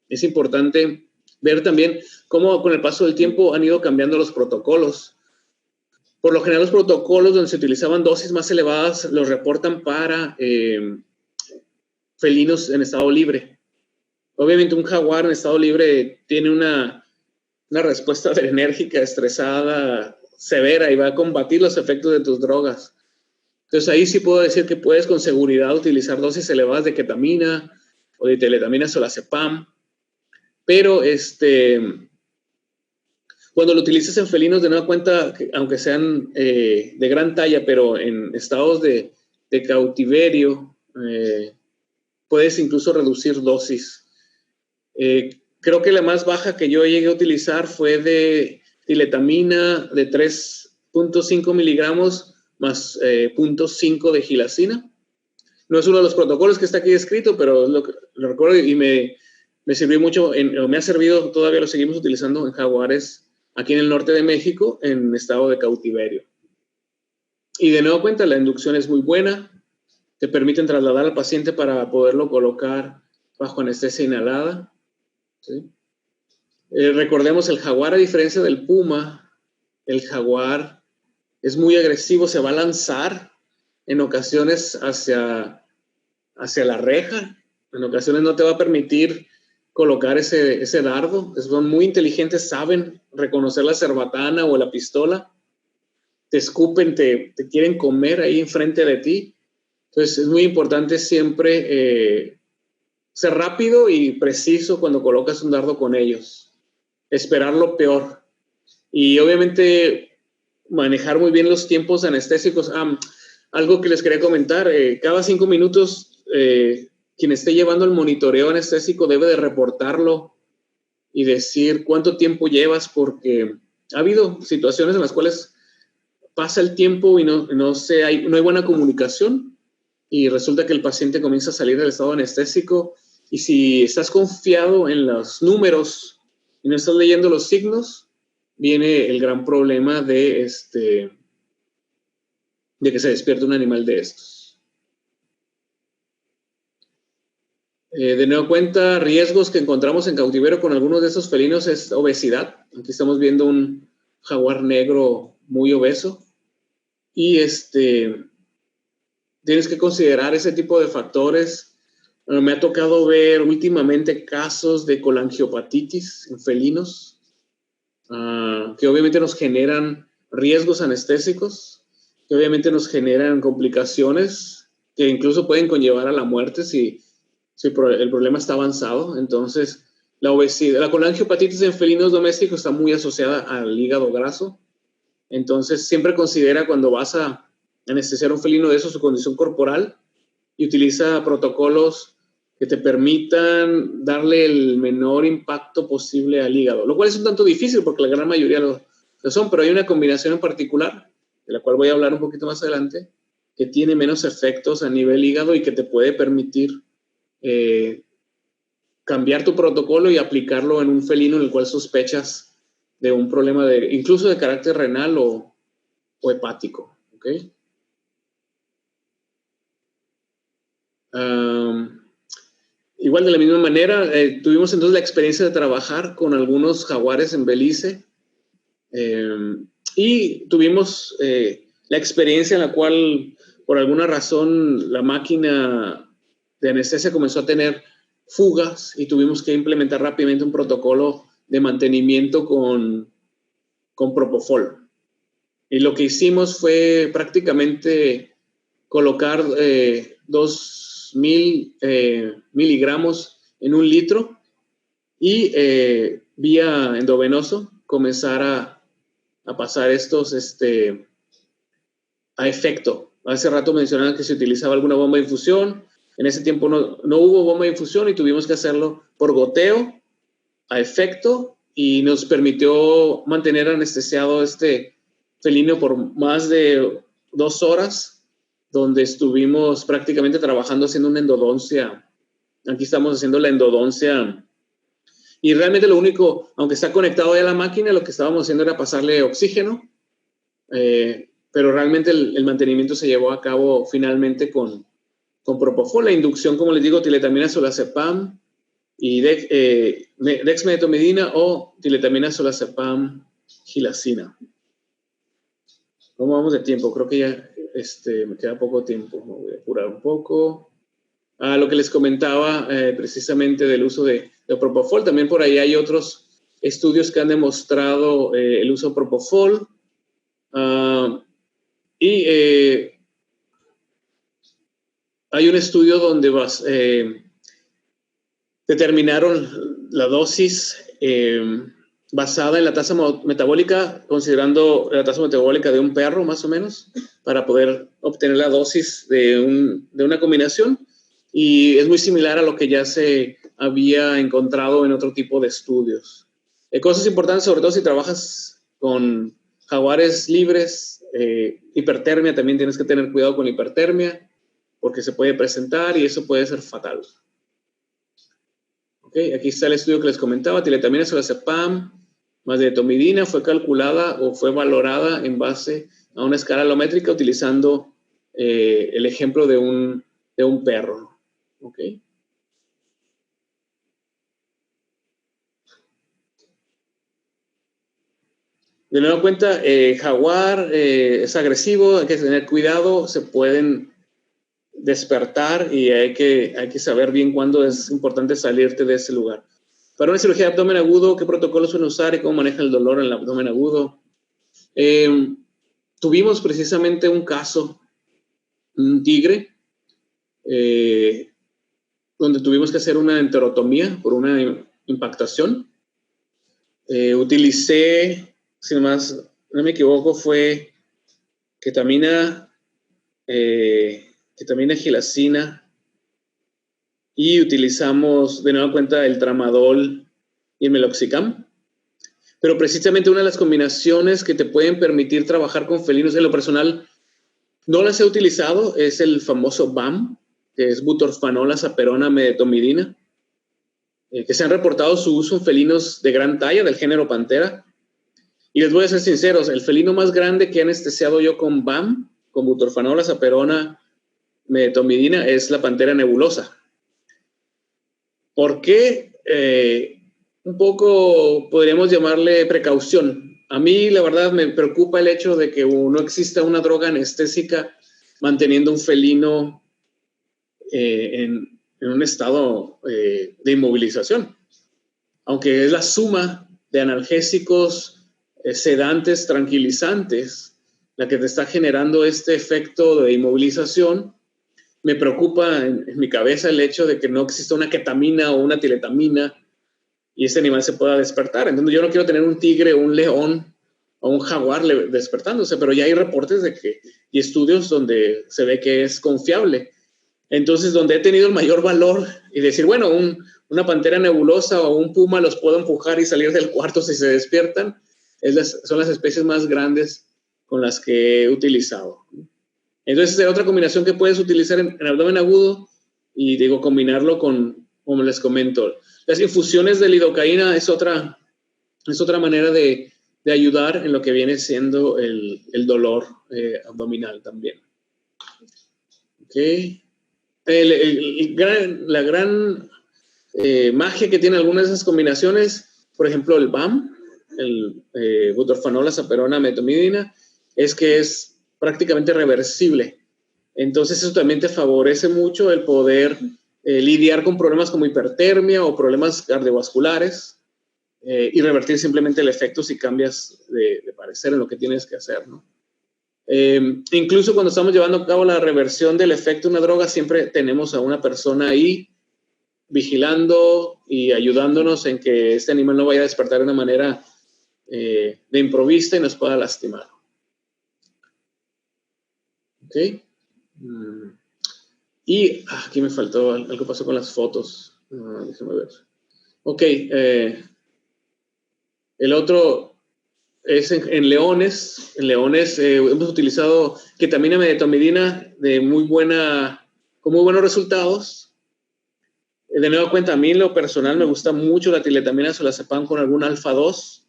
Es importante ver también cómo con el paso del tiempo han ido cambiando los protocolos. Por lo general, los protocolos donde se utilizaban dosis más elevadas los reportan para felinos en estado libre. Obviamente un jaguar en estado libre tiene una respuesta adrenérgica, estresada, severa y va a combatir los efectos de tus drogas. Entonces ahí sí puedo decir que puedes con seguridad utilizar dosis elevadas de ketamina o de teletamina solazepam, pero cuando lo utilizas en felinos, de nueva cuenta, aunque sean de gran talla, pero en estados de cautiverio, puedes incluso reducir dosis. Creo que la más baja que yo llegué a utilizar fue de diletamina de 3.5 miligramos más 0.5 de gilacina. No es uno de los protocolos que está aquí escrito, pero lo recuerdo y me sirvió mucho, me ha servido, todavía lo seguimos utilizando en jaguares aquí en el norte de México en estado de cautiverio. Y de nueva cuenta, la inducción es muy buena. Te permiten trasladar al paciente para poderlo colocar bajo anestesia inhalada. ¿Sí? Recordemos, el jaguar, a diferencia del puma, el jaguar es muy agresivo, se va a lanzar en ocasiones hacia la reja, en ocasiones no te va a permitir colocar ese dardo. Son muy inteligentes, saben reconocer la cerbatana o la pistola, te escupen, te quieren comer ahí enfrente de ti. Entonces es muy importante siempre ser rápido y preciso cuando colocas un dardo con ellos. Esperar lo peor. Y obviamente manejar muy bien los tiempos anestésicos. Algo que les quería comentar, cada 5 minutos quien esté llevando el monitoreo anestésico debe de reportarlo y decir cuánto tiempo llevas, porque ha habido situaciones en las cuales pasa el tiempo y no hay buena comunicación y resulta que el paciente comienza a salir del estado anestésico. Y si estás confiado en los números y no estás leyendo los signos, viene el gran problema de que se despierte un animal de estos. De nueva cuenta, riesgos que encontramos en cautiverio con algunos de estos felinos es obesidad. Aquí estamos viendo un jaguar negro muy obeso. Y tienes que considerar ese tipo de factores. Me ha tocado ver últimamente casos de colangiopatitis en felinos, que obviamente nos generan riesgos anestésicos, que obviamente nos generan complicaciones que incluso pueden conllevar a la muerte si el problema está avanzado. Entonces, la obesidad, la colangiopatitis en felinos domésticos está muy asociada al hígado graso. Entonces, siempre considera cuando vas a anestesiar a un felino de eso, su condición corporal, y utiliza protocolos que te permitan darle el menor impacto posible al hígado, lo cual es un tanto difícil porque la gran mayoría lo son, pero hay una combinación en particular, de la cual voy a hablar un poquito más adelante, que tiene menos efectos a nivel hígado y que te puede permitir cambiar tu protocolo y aplicarlo en un felino en el cual sospechas de un problema incluso de carácter renal o hepático, ¿ok? Igual de la misma manera, tuvimos entonces la experiencia de trabajar con algunos jaguares en Belice y tuvimos la experiencia en la cual por alguna razón la máquina de anestesia comenzó a tener fugas y tuvimos que implementar rápidamente un protocolo de mantenimiento con Propofol. Y lo que hicimos fue prácticamente colocar 2,000 miligramos en 1 litro y vía endovenoso comenzar a pasar estos a efecto. Hace rato mencionaban que se utilizaba alguna bomba de infusión. En ese tiempo no hubo bomba de infusión y tuvimos que hacerlo por goteo, a efecto, y nos permitió mantener anestesiado este felino por más de 2 horas, donde estuvimos prácticamente trabajando haciendo una endodoncia. Aquí estamos haciendo la endodoncia. Y realmente lo único, aunque está conectado ya a la máquina, lo que estábamos haciendo era pasarle oxígeno, pero realmente el mantenimiento se llevó a cabo finalmente con Propofol. La inducción, como les digo, tiletamina solazepam y dexmedetomidina o tiletamina solazepam gilacina. ¿Cómo vamos de tiempo? Creo que ya me queda poco tiempo. Me voy a apurar un poco. Lo que les comentaba precisamente del uso de Propofol. También por ahí hay otros estudios que han demostrado el uso de Propofol. Hay un estudio donde determinaron la dosis basada en la tasa metabólica, considerando la tasa metabólica de un perro más o menos, para poder obtener la dosis de una combinación. Y es muy similar a lo que ya se había encontrado en otro tipo de estudios. Cosas importantes, sobre todo si trabajas con jaguares libres, hipertermia, también tienes que tener cuidado con la hipertermia, porque se puede presentar y eso puede ser fatal. Okay, aquí está el estudio que les comentaba, tiletamina solazepam más dexmedetomidina fue calculada o fue valorada en base a una escala alométrica utilizando el ejemplo de un perro. Okay. De nueva cuenta, jaguar es agresivo, hay que tener cuidado, se pueden despertar y hay que saber bien cuándo es importante salirte de ese lugar. Para una cirugía de abdomen agudo, ¿qué protocolos suelen usar y cómo maneja el dolor en el abdomen agudo? Tuvimos precisamente un caso, un tigre, donde tuvimos que hacer una enterotomía por una impactación. Utilicé, si no me equivoco, fue ketamina gilacina y utilizamos de nueva cuenta el tramadol y el meloxicam. Pero precisamente una de las combinaciones que te pueden permitir trabajar con felinos, en lo personal, no las he utilizado, es el famoso BAM, que es butorfanola, saperona, medetomidina, que se han reportado su uso en felinos de gran talla del género Pantera. Y les voy a ser sinceros, el felino más grande que he anestesiado yo con BAM, con butorfanola, saperona, medetomidina, es la Pantera nebulosa. ¿Por qué? Un poco podríamos llamarle precaución. A mí, la verdad, me preocupa el hecho de que no exista una droga anestésica manteniendo un felino en un estado de inmovilización. Aunque es la suma de analgésicos, sedantes, tranquilizantes, la que te está generando este efecto de inmovilización, me preocupa en mi cabeza el hecho de que no exista una ketamina o una tiletamina y ese animal se pueda despertar. Entonces yo no quiero tener un tigre o un león un jaguar despertándose, pero ya hay reportes y estudios donde se ve que es confiable. Entonces, donde he tenido el mayor valor y decir, bueno, una pantera nebulosa o un puma los puedo empujar y salir del cuarto si se despiertan, son las especies más grandes con las que he utilizado. Entonces, es otra combinación que puedes utilizar en abdomen agudo y digo, combinarlo con, como les comento, las infusiones de lidocaína es otra manera de ayudar en lo que viene siendo el dolor abdominal también. Ok. La gran magia que tiene algunas de esas combinaciones, por ejemplo, el BAM, el butorfanola, saperona, metomidina, es que es prácticamente reversible. Entonces, eso también te favorece mucho el poder lidiar con problemas como hipertermia o problemas cardiovasculares y revertir simplemente el efecto si cambias de parecer en lo que tienes que hacer, ¿no? Incluso cuando estamos llevando a cabo la reversión del efecto de una droga, siempre tenemos a una persona ahí vigilando y ayudándonos en que este animal no vaya a despertar de una manera de improvista y nos pueda lastimar. ¿Ok? Y aquí me faltó algo, pasó con las fotos. Déjame ver. Ok. El otro es en leones. En leones hemos utilizado ketamina medetomidina con muy buenos resultados. De nueva cuenta, a mí en lo personal me gusta mucho la tiletamina solazepam con algún alfa-2.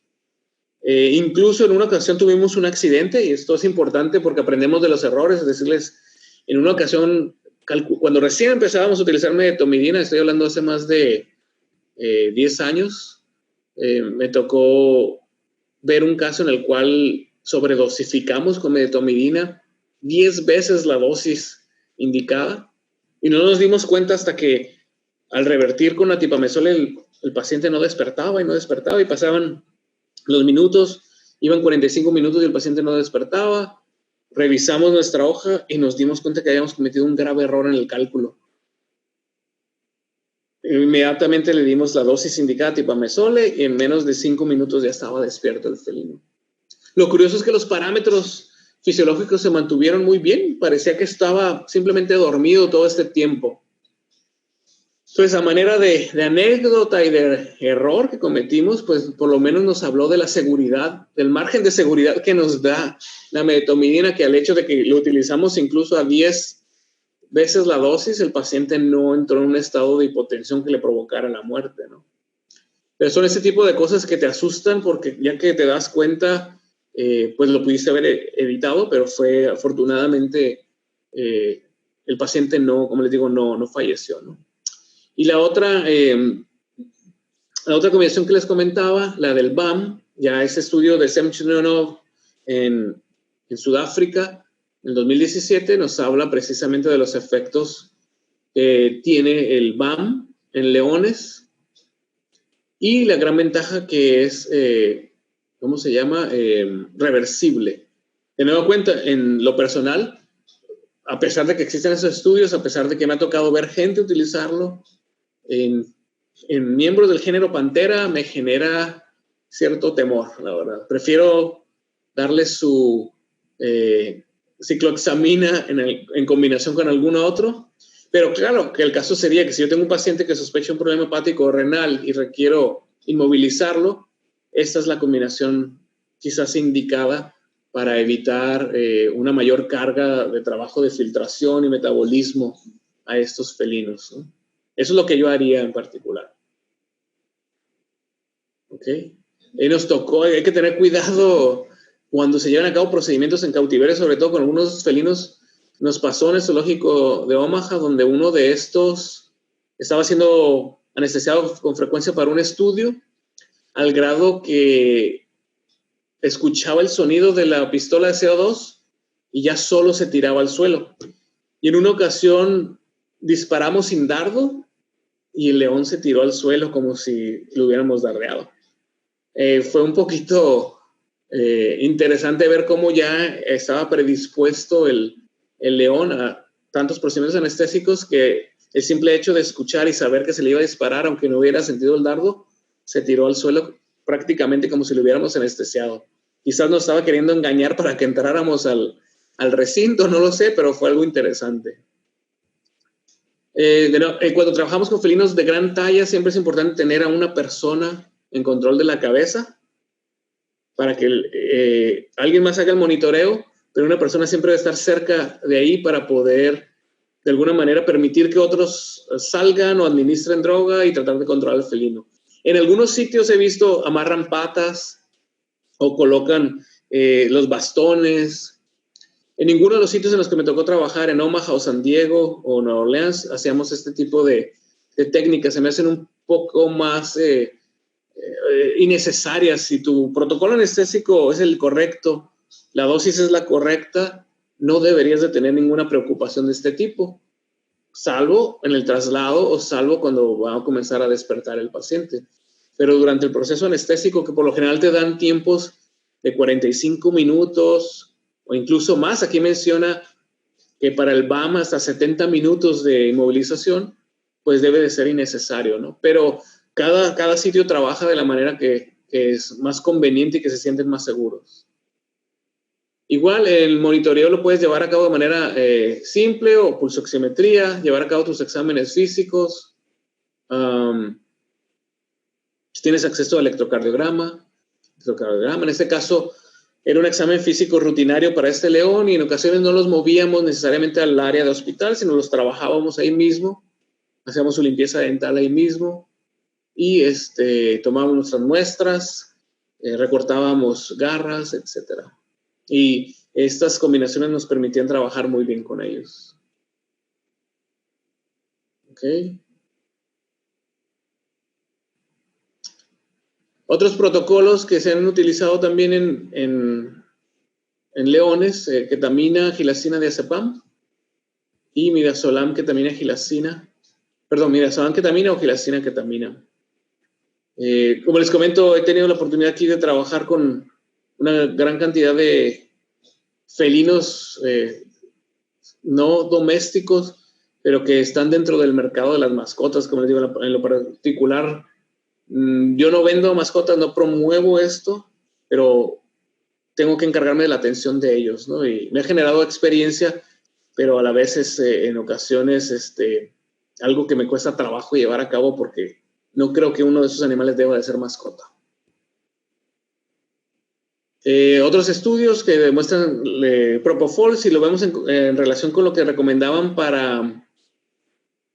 Incluso en una ocasión tuvimos un accidente, y esto es importante porque aprendemos de los errores, es decirles, en una ocasión, cuando recién empezábamos a utilizar medetomidina, estoy hablando hace más de 10 años, me tocó ver un caso en el cual sobredosificamos con medetomidina 10 veces la dosis indicada, y no nos dimos cuenta hasta que al revertir con la tipamezol el paciente no despertaba y pasaban los minutos, iban 45 minutos y el paciente no despertaba. Revisamos nuestra hoja y nos dimos cuenta que habíamos cometido un grave error en el cálculo. Inmediatamente le dimos la dosis indicada tipamezol y en menos de 5 minutos ya estaba despierto el felino. Lo curioso es que los parámetros fisiológicos se mantuvieron muy bien. Parecía que estaba simplemente dormido todo este tiempo. Entonces, a manera de anécdota y de error que cometimos, pues por lo menos nos habló de la seguridad, del margen de seguridad que nos da la medetomidina, que al hecho de que lo utilizamos incluso a 10 veces la dosis, el paciente no entró en un estado de hipotensión que le provocara la muerte, ¿no? Pero son ese tipo de cosas que te asustan porque ya que te das cuenta, pues lo pudiste haber evitado, pero fue afortunadamente el paciente no, como les digo, no falleció, ¿no? Y la otra combinación que les comentaba, la del BAM, ya ese estudio de Semchenov en Sudáfrica, en 2017, nos habla precisamente de los efectos que tiene el BAM en leones y la gran ventaja que es, ¿cómo se llama? Reversible. De nueva cuenta, en lo personal, a pesar de que existen esos estudios, a pesar de que me ha tocado ver gente utilizarlo, en miembros del género Pantera me genera cierto temor, la verdad. Prefiero darles su ciclohexamina en combinación con alguno otro, pero claro, que el caso sería que si yo tengo un paciente que sospecha un problema hepático o renal y requiero inmovilizarlo, esta es la combinación quizás indicada para evitar una mayor carga de trabajo de filtración y metabolismo a estos felinos, ¿no? Eso es lo que yo haría en particular. ¿Ok? Nos tocó, hay que tener cuidado cuando se llevan a cabo procedimientos en cautiverio, sobre todo con algunos felinos. Nos pasó en el zoológico de Omaha, donde uno de estos estaba siendo anestesiado con frecuencia para un estudio, al grado que escuchaba el sonido de la pistola de CO2 y ya solo se tiraba al suelo. Y en una ocasión disparamos sin dardo y el león se tiró al suelo como si lo hubiéramos dardeado. Fue un poquito interesante ver cómo ya estaba predispuesto el león a tantos procedimientos anestésicos que el simple hecho de escuchar y saber que se le iba a disparar, aunque no hubiera sentido el dardo, se tiró al suelo prácticamente como si lo hubiéramos anestesiado. quizás nos estaba queriendo engañar para que entráramos al recinto, no lo sé, pero fue algo interesante. Cuando trabajamos con felinos de gran talla, siempre es importante tener a una persona en control de la cabeza para que alguien más haga el monitoreo, pero una persona siempre debe estar cerca de ahí para poder, de alguna manera, permitir que otros salgan o administren droga y tratar de controlar al felino. En algunos sitios he visto amarran patas o colocan los bastones. En ninguno de los sitios en los que me tocó trabajar, en Omaha o San Diego o Nueva Orleans, hacíamos este tipo de técnicas. Se me hacen un poco más innecesarias. Si tu protocolo anestésico es el correcto, la dosis es la correcta, no deberías de tener ninguna preocupación de este tipo, salvo en el traslado o salvo cuando va a comenzar a despertar el paciente. Pero durante el proceso anestésico, que por lo general te dan tiempos de 45 minutos, o incluso más. Aquí menciona que para el BAM hasta 70 minutos de inmovilización, pues debe de ser innecesario, ¿no? Pero cada sitio trabaja de la manera que es más conveniente y que se sienten más seguros. Igual, el monitoreo lo puedes llevar a cabo de manera simple o pulsoximetría, llevar a cabo tus exámenes físicos. Si tienes acceso a electrocardiograma. En este caso, era un examen físico rutinario para este león y en ocasiones no los movíamos necesariamente al área de hospital, sino los trabajábamos ahí mismo, hacíamos su limpieza dental ahí mismo y tomábamos nuestras muestras, recortábamos garras, etc. Y estas combinaciones nos permitían trabajar muy bien con ellos. Ok. Otros protocolos que se han utilizado también en leones, ketamina, gilacina, diazepam y midazolam, ketamina, gilacina. Perdón, midazolam, ketamina o gilacina, ketamina. Como les comento, he tenido la oportunidad aquí de trabajar con una gran cantidad de felinos no domésticos, pero que están dentro del mercado de las mascotas. Como les digo, en lo particular, yo no vendo mascotas, no promuevo esto, pero tengo que encargarme de la atención de ellos, ¿no? Y me ha generado experiencia, pero a la vez es en ocasiones algo que me cuesta trabajo llevar a cabo porque no creo que uno de esos animales deba de ser mascota. Otros estudios que demuestran Propofol, si lo vemos en relación con lo que recomendaban para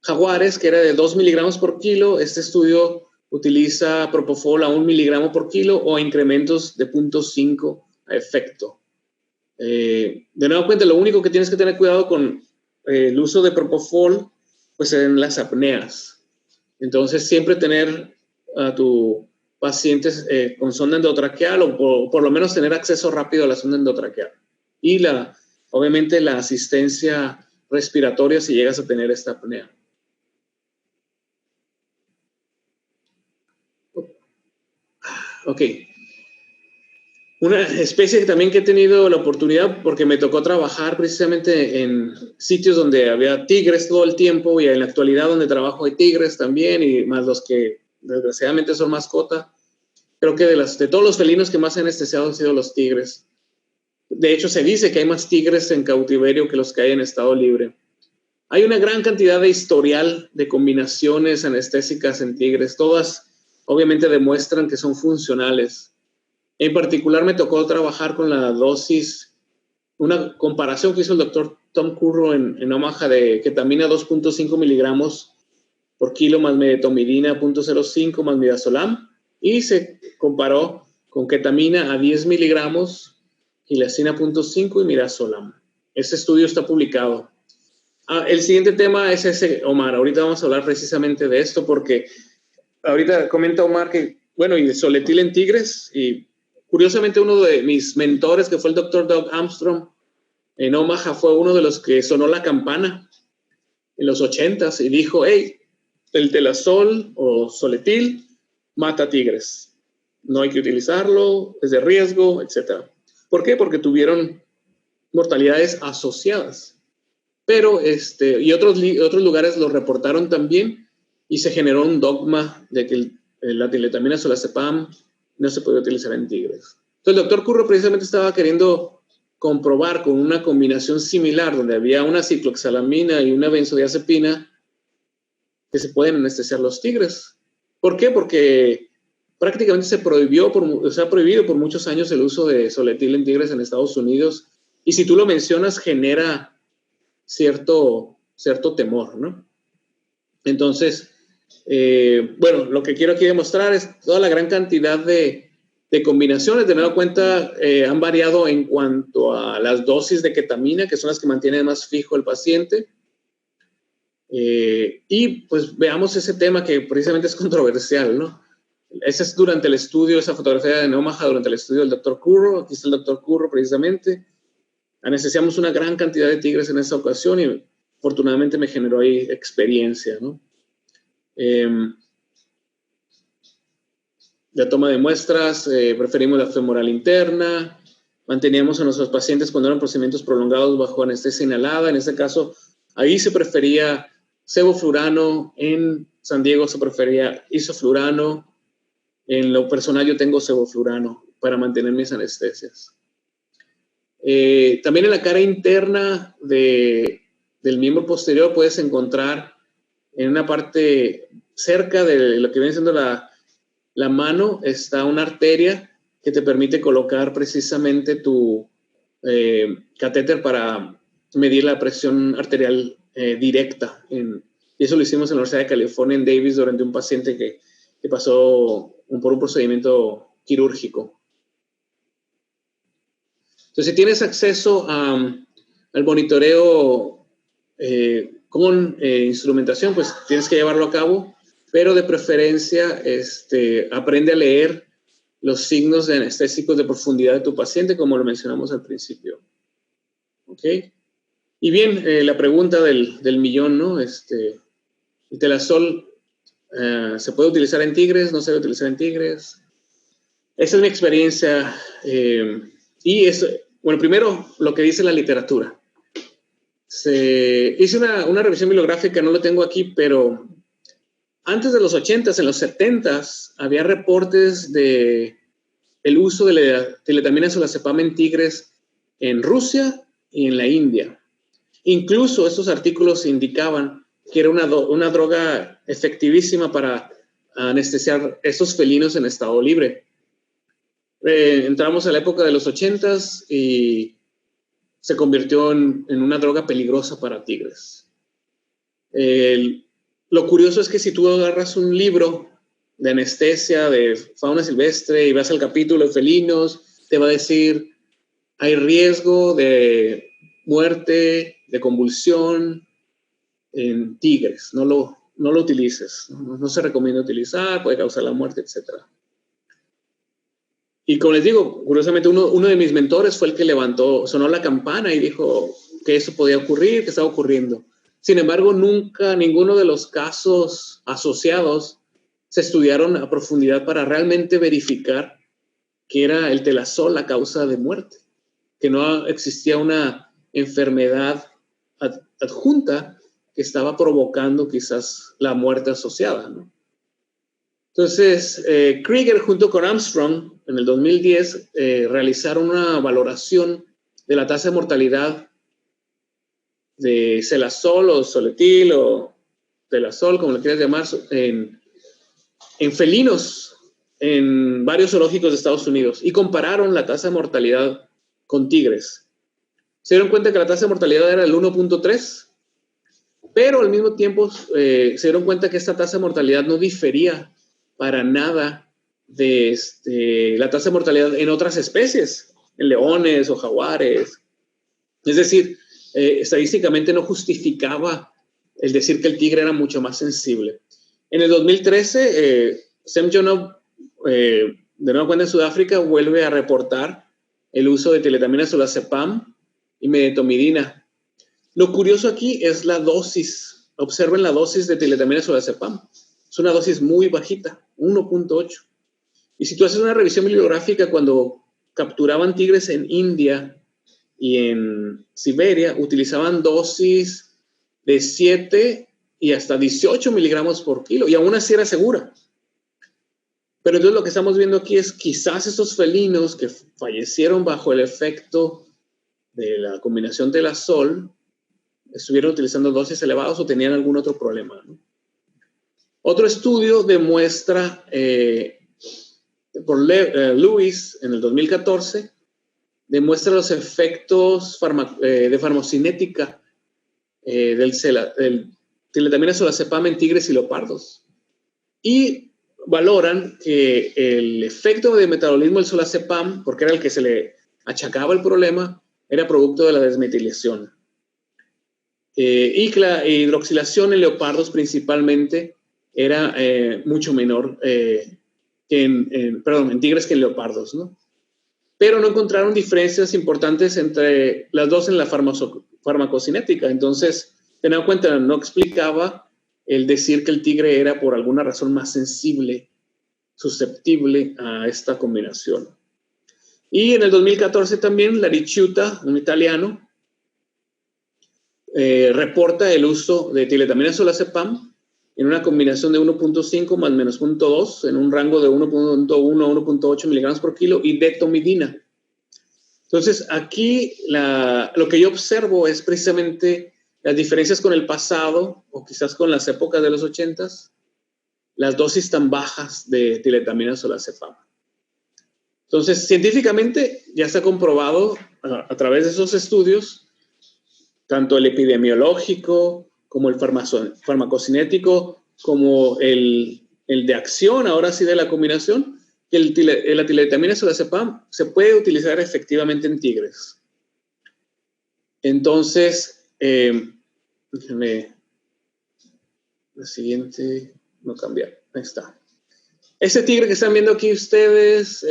jaguares, que era de 2 miligramos por kilo, este estudio utiliza Propofol a 1 miligramo por kilo o a incrementos de 0.5 a efecto. De nuevo cuenta, lo único que tienes que tener cuidado con el uso de Propofol, pues en las apneas. Entonces, siempre tener a tu paciente con sonda endotraqueal o por lo menos tener acceso rápido a la sonda endotraqueal. Y obviamente la asistencia respiratoria si llegas a tener esta apnea. Ok. Una especie también que he tenido la oportunidad, porque me tocó trabajar precisamente en sitios donde había tigres todo el tiempo y en la actualidad donde trabajo hay tigres también y más los que desgraciadamente son mascota. Creo que de todos los felinos que más han anestesiado han sido los tigres. De hecho, se dice que hay más tigres en cautiverio que los que hay en estado libre. Hay una gran cantidad de historial de combinaciones anestésicas en tigres. Todas obviamente demuestran que son funcionales. En particular me tocó trabajar con la dosis, una comparación que hizo el doctor Tom Curro en Omaha de ketamina 2.5 miligramos por kilo más medetomidina 0.05 más midazolam y se comparó con ketamina a 10 miligramos, gilacina 0.5 y midazolam. Ese estudio está publicado. El siguiente tema es ese, Omar. Ahorita vamos a hablar precisamente de esto porque ahorita comenta Omar que, bueno, y de Soletil en tigres y curiosamente, uno de mis mentores, que fue el doctor Doug Armstrong, en Omaha, fue uno de los que sonó la campana en los 80s y dijo, hey, el telazol o Soletil mata tigres. No hay que utilizarlo, es de riesgo, etc. ¿Por qué? Porque tuvieron mortalidades asociadas. Pero, y otros lugares lo reportaron también y se generó un dogma de que la tiletamina solazepam no se puede utilizar en tigres. Entonces el doctor Curro precisamente estaba queriendo comprobar con una combinación similar, donde había una cicloxalamina y una benzodiazepina, que se pueden anestesiar los tigres. ¿Por qué? Porque prácticamente se ha prohibido por muchos años el uso de Soletil en tigres en Estados Unidos, y si tú lo mencionas genera cierto temor, ¿no? Entonces, bueno, lo que quiero aquí demostrar es toda la gran cantidad de combinaciones. De nueva cuenta, han variado en cuanto a las dosis de ketamina, que son las que mantienen más fijo el paciente. Y pues veamos ese tema que precisamente es controversial, ¿no? Ese es durante el estudio, esa fotografía de Omaha durante el estudio del doctor Curro. Aquí está el doctor Curro precisamente. Anestesiamos una gran cantidad de tigres en esa ocasión y afortunadamente me generó ahí experiencia, ¿no? La toma de muestras, preferimos la femoral interna, manteníamos a nuestros pacientes cuando eran procedimientos prolongados bajo anestesia inhalada. En este caso, ahí se prefería sevoflurano, en San Diego se prefería isoflurano. En lo personal yo tengo sevoflurano para mantener mis anestesias. También en la cara interna del miembro posterior puedes encontrar en una parte cerca de lo que viene siendo la mano, está una arteria que te permite colocar precisamente tu catéter para medir la presión arterial directa. Y eso lo hicimos en la Universidad de California en Davis durante un paciente que pasó por un procedimiento quirúrgico. Entonces, si tienes acceso al monitoreo con instrumentación, pues tienes que llevarlo a cabo, pero de preferencia aprende a leer los signos anestésicos de profundidad de tu paciente, como lo mencionamos al principio. ¿Ok? Y bien, la pregunta del millón, ¿no? El telazol ¿se puede utilizar en tigres? ¿No se debe utilizar en tigres? Esa es mi experiencia. Y bueno, primero lo que dice la literatura. Hice una revisión bibliográfica, no lo tengo aquí, pero antes de los 80s, en los 70s, había reportes de el uso de la tiletamina solazepam en tigres en Rusia y en la India. Incluso estos artículos indicaban que era una droga efectivísima para anestesiar estos felinos en estado libre. Entramos a la época de los 80s y se convirtió en una droga peligrosa para tigres. Lo curioso es que si tú agarras un libro de anestesia de fauna silvestre y vas al capítulo de felinos, te va a decir, hay riesgo de muerte, de convulsión en tigres. No lo utilices. No se recomienda utilizar, puede causar la muerte, etc. Y como les digo, curiosamente uno de mis mentores fue el que sonó la campana y dijo que eso podía ocurrir, que estaba ocurriendo. Sin embargo, nunca ninguno de los casos asociados se estudiaron a profundidad para realmente verificar que era el telazol la causa de muerte, que no existía una enfermedad adjunta que estaba provocando quizás la muerte asociada, ¿no? Entonces, Krieger junto con Armstrong en el 2010 realizaron una valoración de la tasa de mortalidad de Selazol o Soletil o Telazol, como lo quieras llamar, en felinos en varios zoológicos de Estados Unidos y compararon la tasa de mortalidad con tigres. Se dieron cuenta que la tasa de mortalidad era el 1.3, pero al mismo tiempo se dieron cuenta que esta tasa de mortalidad no difería para nada de la tasa de mortalidad en otras especies, en leones o jaguares. Es decir, estadísticamente no justificaba el decir que el tigre era mucho más sensible. En el 2013, Semjonov, de nueva cuenta en Sudáfrica, vuelve a reportar el uso de tiletamina solazepam y medetomidina. Lo curioso aquí es la dosis. Observen la dosis de tiletamina solazepam. Es una dosis muy bajita, 1.8. Y si tú haces una revisión bibliográfica, cuando capturaban tigres en India y en Siberia, utilizaban dosis de 7 y hasta 18 miligramos por kilo, y aún así era segura. Pero entonces lo que estamos viendo aquí es quizás esos felinos que fallecieron bajo el efecto de la combinación de la sol estuvieron utilizando dosis elevadas o tenían algún otro problema, ¿no? Otro estudio demuestra, por Lewis en el 2014, demuestra los efectos de farmacocinética del tiletamina solazepam en tigres y leopardos. Y valoran que el efecto de metabolismo del solazepam, porque era el que se le achacaba el problema, era producto de la desmetilación. Y que la hidroxilación en leopardos principalmente era mucho menor en tigres que en leopardos, ¿no? Pero no encontraron diferencias importantes entre las dos en la farmacocinética. Entonces, ten en cuenta, no explicaba el decir que el tigre era por alguna razón más sensible, susceptible a esta combinación. Y en el 2014 también, Laricciuta, un italiano, reporta el uso de tiletamina solazepam en una combinación de 1.5 más menos 0.2 en un rango de 1.1 a 1.8 miligramos por kilo y detomidina. Entonces, aquí lo que yo observo es precisamente las diferencias con el pasado o quizás con las épocas de los 80s, las dosis tan bajas de tiletamina solazepam. Entonces, científicamente ya está comprobado a través de esos estudios, tanto el epidemiológico como el farmacocinético, como el de acción, ahora sí de la combinación, que la tiletamina solazepam se puede utilizar efectivamente en tigres. Entonces, déjenme, la siguiente, no cambiar, ahí está. Ese tigre que están viendo aquí ustedes,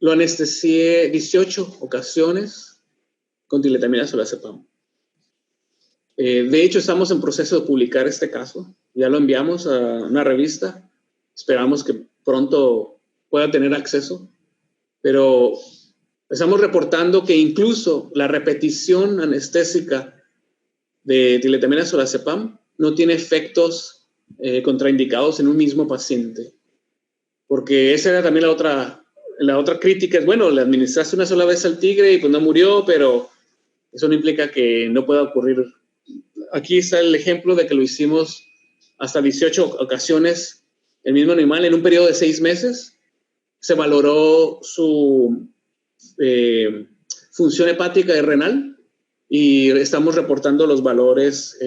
lo anestesié 18 ocasiones con tiletamina solazepam. De hecho, estamos en proceso de publicar este caso. Ya lo enviamos a una revista. Esperamos que pronto pueda tener acceso. Pero estamos reportando que incluso la repetición anestésica de tiletamina solazepam no tiene efectos contraindicados en un mismo paciente. Porque esa era también la otra crítica. Es, bueno, le administraste una sola vez al tigre y pues no murió, pero eso no implica que no pueda ocurrir. Aquí está el ejemplo de que lo hicimos hasta 18 ocasiones, el mismo animal, en un periodo de 6 meses. Se valoró su función hepática y renal y estamos reportando los valores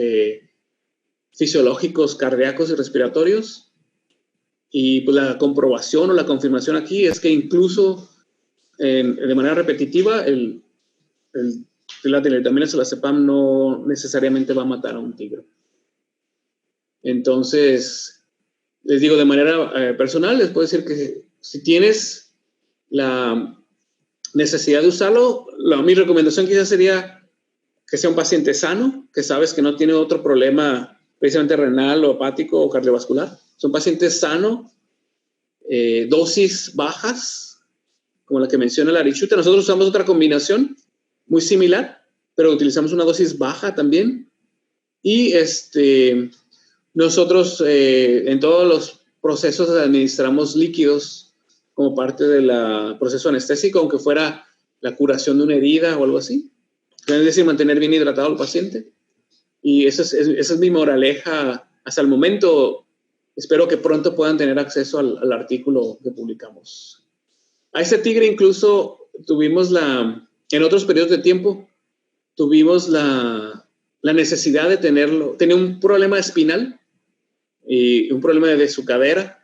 fisiológicos, cardíacos y respiratorios. Y pues la comprobación o la confirmación aquí es que incluso de manera repetitiva la tiletamina solazepam no necesariamente va a matar a un tigre. Entonces, les digo de manera personal, les puedo decir que si tienes la necesidad de usarlo, mi recomendación quizás sería que sea un paciente sano, que sabes que no tiene otro problema precisamente renal o hepático o cardiovascular. Son pacientes sanos, dosis bajas, como la que menciona Laricciuta. Nosotros usamos otra combinación muy similar, pero utilizamos una dosis baja también. Y nosotros en todos los procesos administramos líquidos como parte del proceso anestésico, aunque fuera la curación de una herida o algo así. Es decir, mantener bien hidratado al paciente. Y esa es mi moraleja hasta el momento. Espero que pronto puedan tener acceso al artículo que publicamos. A este tigre incluso tuvimos en otros periodos de tiempo, tuvimos la necesidad de tenerlo. Tenía un problema espinal y un problema de su cadera.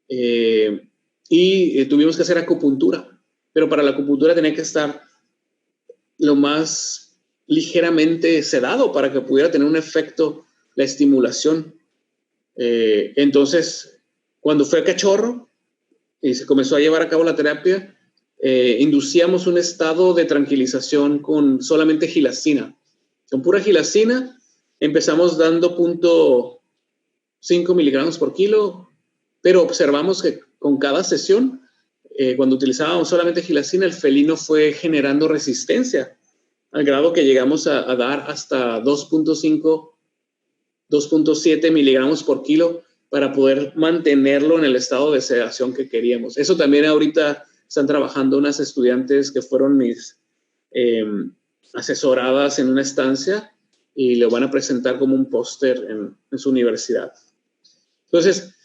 Y tuvimos que hacer acupuntura. Pero para la acupuntura tenía que estar lo más ligeramente sedado para que pudiera tener un efecto la estimulación. Entonces, cuando fue cachorro y se comenzó a llevar a cabo la terapia, inducíamos un estado de tranquilización con solamente gilacina. Con pura gilacina empezamos dando 0.5 miligramos por kilo, pero observamos que con cada sesión, cuando utilizábamos solamente gilacina, el felino fue generando resistencia, al grado que llegamos a dar hasta 2.5, 2.7 miligramos por kilo para poder mantenerlo en el estado de sedación que queríamos. Eso también ahorita están trabajando unas estudiantes que fueron mis asesoradas en una estancia y lo van a presentar como un póster en su universidad. Entonces,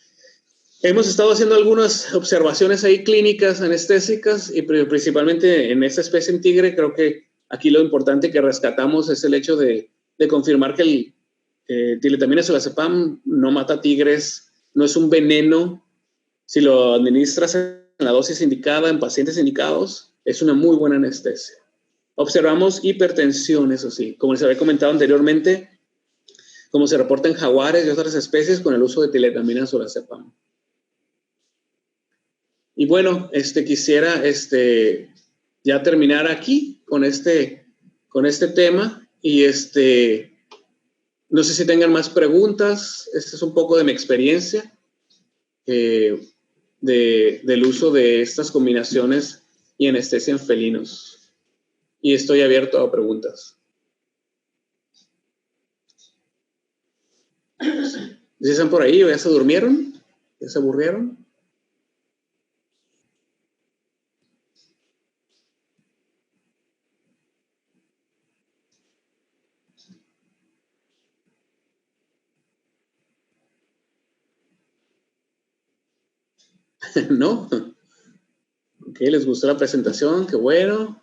hemos estado haciendo algunas observaciones ahí clínicas, anestésicas, y principalmente en esta especie en tigre. Creo que aquí lo importante que rescatamos es el hecho de confirmar que el tilitamina solazepam no mata tigres, no es un veneno. Si lo administras en la dosis indicada, en pacientes indicados, es una muy buena anestesia. Observamos hipertensión, eso sí, como les había comentado anteriormente, como se reporta en jaguares y otras especies con el uso de tilitamina solazepam. Y bueno, quisiera ya terminar aquí con este tema y no sé si tengan más preguntas. Este es un poco de mi experiencia del uso de estas combinaciones y anestesia en felinos. Y estoy abierto a preguntas. ¿Ya están por ahí o ya se durmieron? ¿Ya se aburrieron? ¿No? Ok, ¿les gustó la presentación? Qué bueno.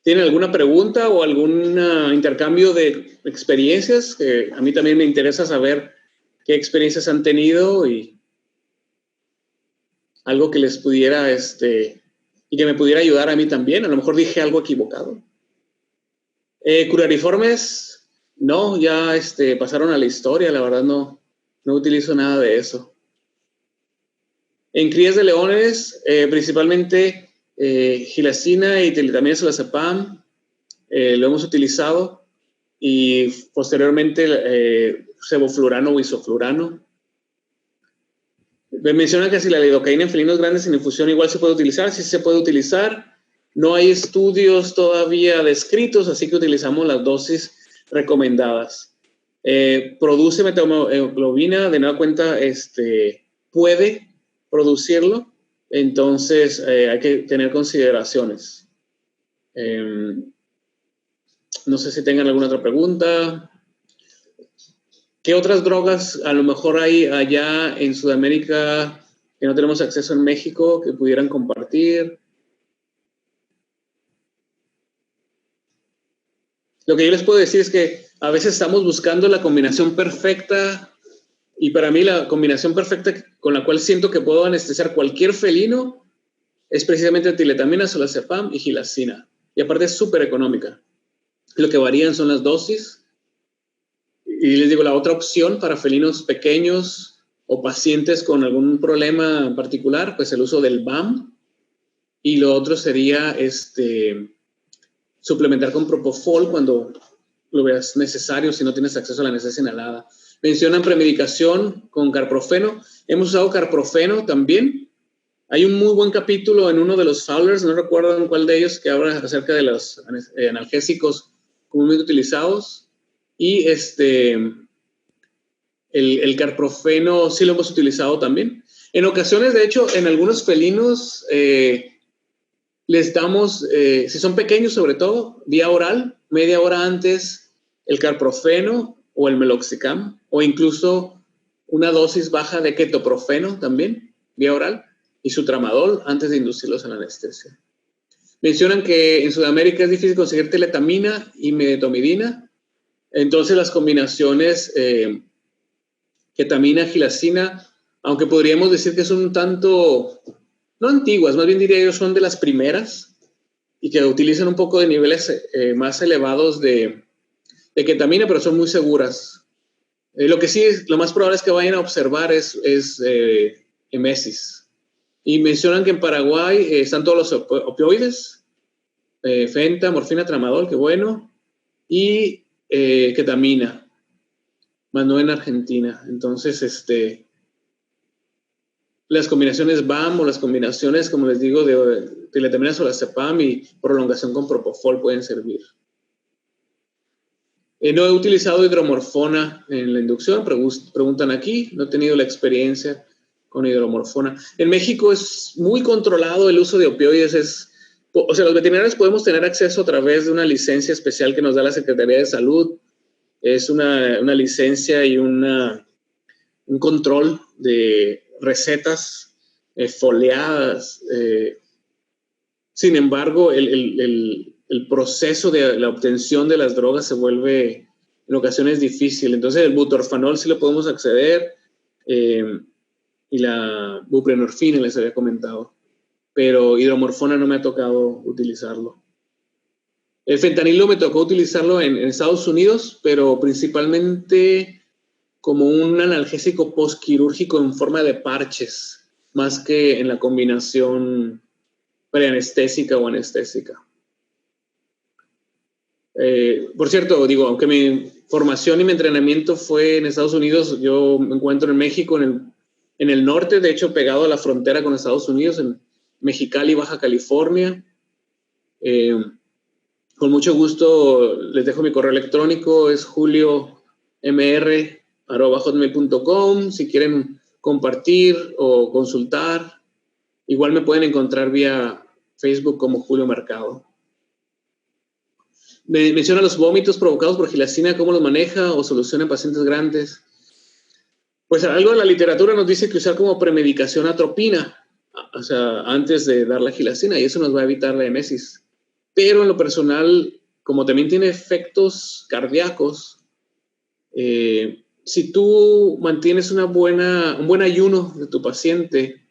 ¿Tienen alguna pregunta o algún intercambio de experiencias? Que a mí también me interesa saber qué experiencias han tenido y algo que les pudiera, y que me pudiera ayudar a mí también. A lo mejor dije algo equivocado. Curariformes, no, ya pasaron a la historia. La verdad no utilizo nada de eso. En crías de leones, principalmente gilacina y tilitamina solazepam, lo hemos utilizado, y posteriormente sevoflurano o isoflurano. Me mencionan que si la lidocaína en felinos grandes en infusión igual se puede utilizar. Sí se puede utilizar. No hay estudios todavía descritos, así que utilizamos las dosis recomendadas. Produce metahemoglobina, de nueva cuenta, puede producirlo, entonces hay que tener consideraciones. No sé si tengan alguna otra pregunta. ¿Qué otras drogas a lo mejor hay allá en Sudamérica que no tenemos acceso en México que pudieran compartir? Lo que yo les puedo decir es que a veces estamos buscando la combinación perfecta, y para mí la combinación perfecta con la cual siento que puedo anestesiar cualquier felino es precisamente tilitamina, solazepam y gilacina. Y aparte es súper económica. Lo que varían son las dosis. Y les digo, la otra opción para felinos pequeños o pacientes con algún problema en particular, pues el uso del BAM. Y lo otro sería suplementar con propofol cuando lo veas necesario, si no tienes acceso a la anestesia inhalada. Mencionan premedicación con carprofeno. Hemos usado carprofeno también. Hay un muy buen capítulo en uno de los Fowlers, no recuerdo en cuál de ellos, que habla acerca de los analgésicos comúnmente utilizados. Y el carprofeno sí lo hemos utilizado también. En ocasiones, de hecho, en algunos felinos les damos, si son pequeños sobre todo, vía oral, media hora antes, el carprofeno o el meloxicam, o incluso una dosis baja de ketoprofeno también, vía oral, y su tramadol antes de inducirlos a la anestesia. Mencionan que en Sudamérica es difícil conseguir teletamina y medetomidina, entonces las combinaciones ketamina, gilacina, aunque podríamos decir que son un tanto, no antiguas, más bien diría yo son de las primeras y que utilizan un poco de niveles más elevados de ketamina, pero son muy seguras. Lo que sí, lo más probable es que vayan a observar es emesis. Y mencionan que en Paraguay están todos los opioides, fenta, morfina, tramadol, qué bueno, y ketamina, más no en Argentina. Entonces, las combinaciones BAM o las combinaciones, como les digo, de tilitamina solazepam y prolongación con propofol pueden servir. No he utilizado hidromorfona en la inducción, preguntan aquí, no he tenido la experiencia con hidromorfona. En México es muy controlado el uso de opioides, o sea, los veterinarios podemos tener acceso a través de una licencia especial que nos da la Secretaría de Salud. Es una licencia y un control de recetas foliadas. Sin embargo, el proceso de la obtención de las drogas se vuelve en ocasiones difícil. Entonces, el butorfanol sí lo podemos acceder, y la buprenorfina les había comentado, pero hidromorfona no me ha tocado utilizarlo. El fentanilo me tocó utilizarlo en Estados Unidos, pero principalmente como un analgésico postquirúrgico en forma de parches, más que en la combinación preanestésica o anestésica. Por cierto, digo, aunque mi formación y mi entrenamiento fue en Estados Unidos, yo me encuentro en México, en el norte, de hecho, pegado a la frontera con Estados Unidos, en Mexicali, Baja California. Con mucho gusto les dejo mi correo electrónico, es juliomr@hotmail.com. Si quieren compartir o consultar, igual me pueden encontrar vía Facebook como Julio Mercado. Me menciona los vómitos provocados por gilacina, ¿cómo los maneja o soluciona en pacientes grandes? Pues algo de la literatura nos dice que usar como premedicación atropina, o sea, antes de dar la gilacina, y eso nos va a evitar la emesis. Pero en lo personal, como también tiene efectos cardíacos, si tú mantienes un buen ayuno de tu paciente,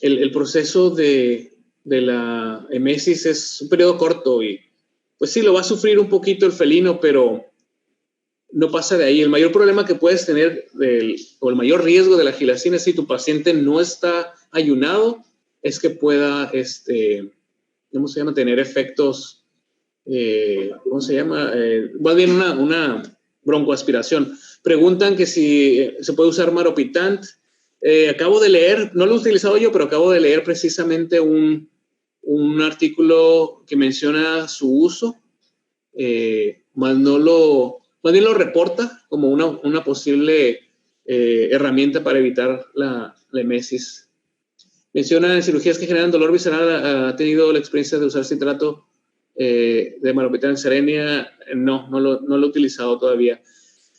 el proceso de la emesis es un periodo corto y pues sí, lo va a sufrir un poquito el felino, pero no pasa de ahí. El mayor problema que puedes tener o el mayor riesgo de la gilacina si tu paciente no está ayunado es que pueda, ¿cómo se llama? Tener efectos, ¿cómo se llama? Más bien una broncoaspiración. Preguntan que si se puede usar maropitant. Acabo de leer, no lo he utilizado yo, pero acabo de leer precisamente un artículo que menciona su uso, más bien lo reporta como una posible herramienta para evitar la emesis. Menciona en cirugías que generan dolor visceral, ¿ha tenido la experiencia de usar citrato de maropitant en Serenia? No lo he utilizado todavía.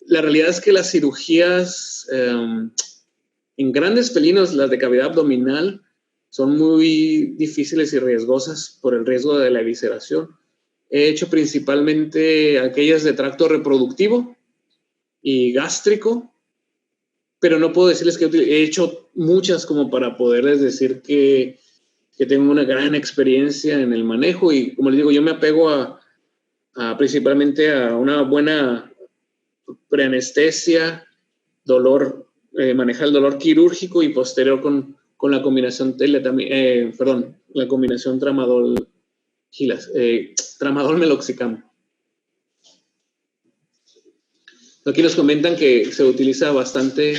La realidad es que las cirugías en grandes felinos, las de cavidad abdominal, son muy difíciles y riesgosas por el riesgo de la evisceración. He hecho principalmente aquellas de tracto reproductivo y gástrico, pero no puedo decirles que he hecho muchas como para poderles decir que tengo una gran experiencia en el manejo. Y como les digo, yo me apego principalmente a una buena preanestesia, manejar el dolor quirúrgico y posterior con la combinación la combinación tramadol meloxicam. Aquí nos comentan que se utiliza bastante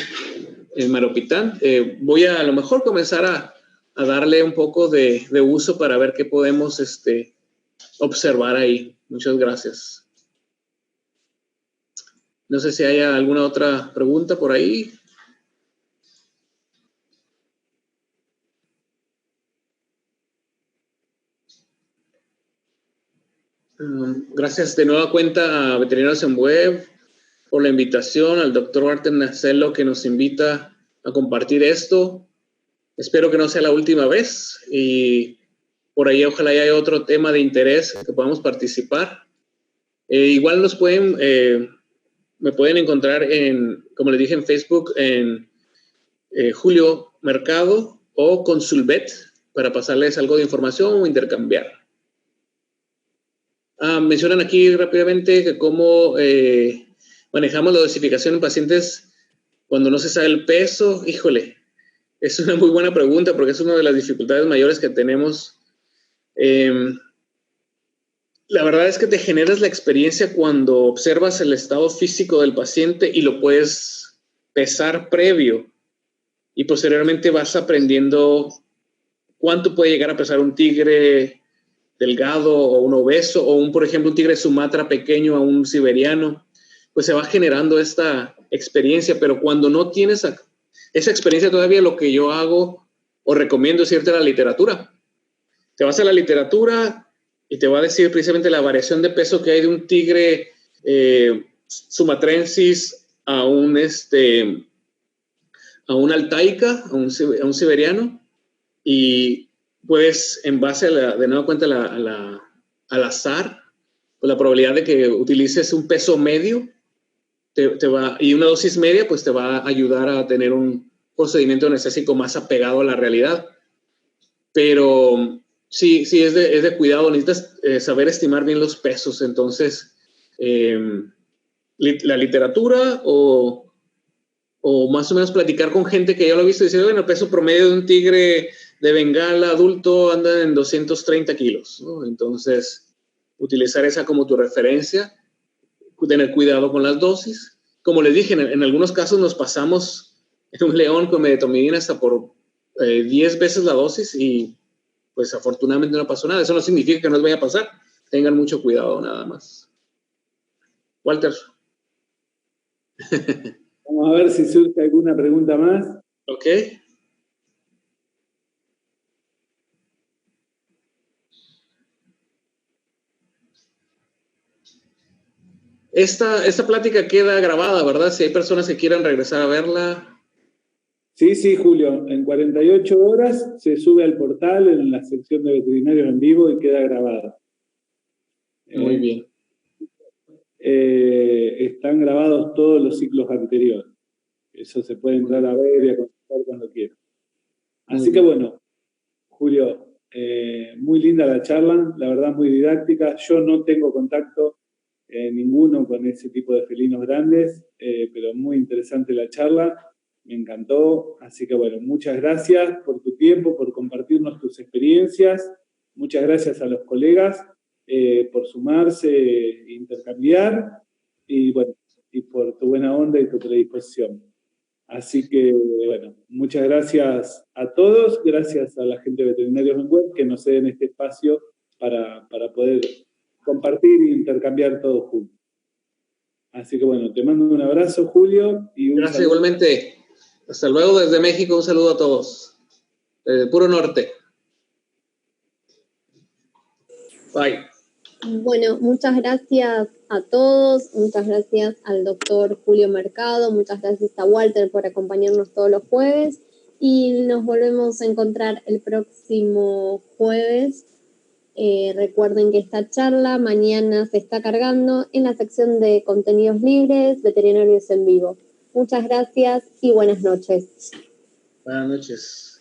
el maropitant. Voy a lo mejor comenzar a darle un poco de uso para ver qué podemos observar ahí. Muchas gracias. No sé si hay alguna otra pregunta por ahí. Gracias de nueva cuenta a Veterinarios en Web por la invitación, al doctor Walter Nacelo que nos invita a compartir esto. Espero que no sea la última vez y por ahí ojalá haya otro tema de interés que podamos participar. Igual me pueden encontrar como les dije, en Facebook, en Julio Mercado o Consulvet para pasarles algo de información o intercambiar. Mencionan aquí rápidamente que cómo manejamos la dosificación en pacientes cuando no se sabe el peso. Híjole, es una muy buena pregunta porque es una de las dificultades mayores que tenemos. La verdad es que te generas la experiencia cuando observas el estado físico del paciente y lo puedes pesar previo y posteriormente vas aprendiendo cuánto puede llegar a pesar un tigre delgado o un obeso o por ejemplo, un tigre Sumatra pequeño a un siberiano. pues se va generando esta experiencia, pero cuando no tienes esa experiencia todavía, lo que yo hago o recomiendo es irte a la literatura. Te vas a la literatura y te va a decir precisamente la variación de peso que hay de un tigre sumatrensis a un altaica, a un siberiano, y puedes, en base de nueva cuenta al azar, pues la probabilidad de que utilices un peso medio y una dosis media, pues te va a ayudar a tener un procedimiento anestésico más apegado a la realidad. Pero sí es de cuidado, necesitas saber estimar bien los pesos. Entonces, la literatura o más o menos platicar con gente que ya lo ha visto y decir, bueno, el peso promedio de un tigre de Bengala adulto anda en 230 kilos, ¿no? Entonces, utilizar esa como tu referencia, tener cuidado con las dosis. Como les dije, en algunos casos nos pasamos en un león con medetomidina hasta por 10 veces la dosis y pues afortunadamente no pasó nada. Eso no significa que no les vaya a pasar. Tengan mucho cuidado nada más. Walter. Vamos a ver si surge alguna pregunta más. Ok. Esta plática queda grabada, ¿verdad? Si hay personas que quieran regresar a verla. Sí, Julio. En 48 horas se sube al portal en la sección de veterinarios en vivo y queda grabada. Muy bien. Están grabados todos los ciclos anteriores. Eso se puede entrar a ver y a consultar cuando quieran. Así que bueno, Julio, muy linda la charla, la verdad muy didáctica. Yo no tengo contacto ninguno con ese tipo de felinos grandes, pero muy interesante la charla, me encantó. Así que bueno, muchas gracias por tu tiempo, por compartirnos tus experiencias. Muchas gracias a los colegas por sumarse e intercambiar. Y bueno, y por tu buena onda y tu predisposición. Así que, bueno, muchas gracias a todos, gracias a la gente de Veterinarios en Web que nos ceden este espacio para poder compartir e intercambiar todo juntos. Así que, bueno, te mando un abrazo, Julio. Y gracias igualmente. Hasta luego desde México, un saludo a todos. Desde Puro Norte. Bye. Bueno, muchas gracias a todos, muchas gracias al doctor Julio Mercado, muchas gracias a Walter por acompañarnos todos los jueves y nos volvemos a encontrar el próximo jueves. Recuerden que esta charla mañana se está cargando en la sección de contenidos libres, veterinarios en vivo. Muchas gracias y buenas noches. Buenas noches.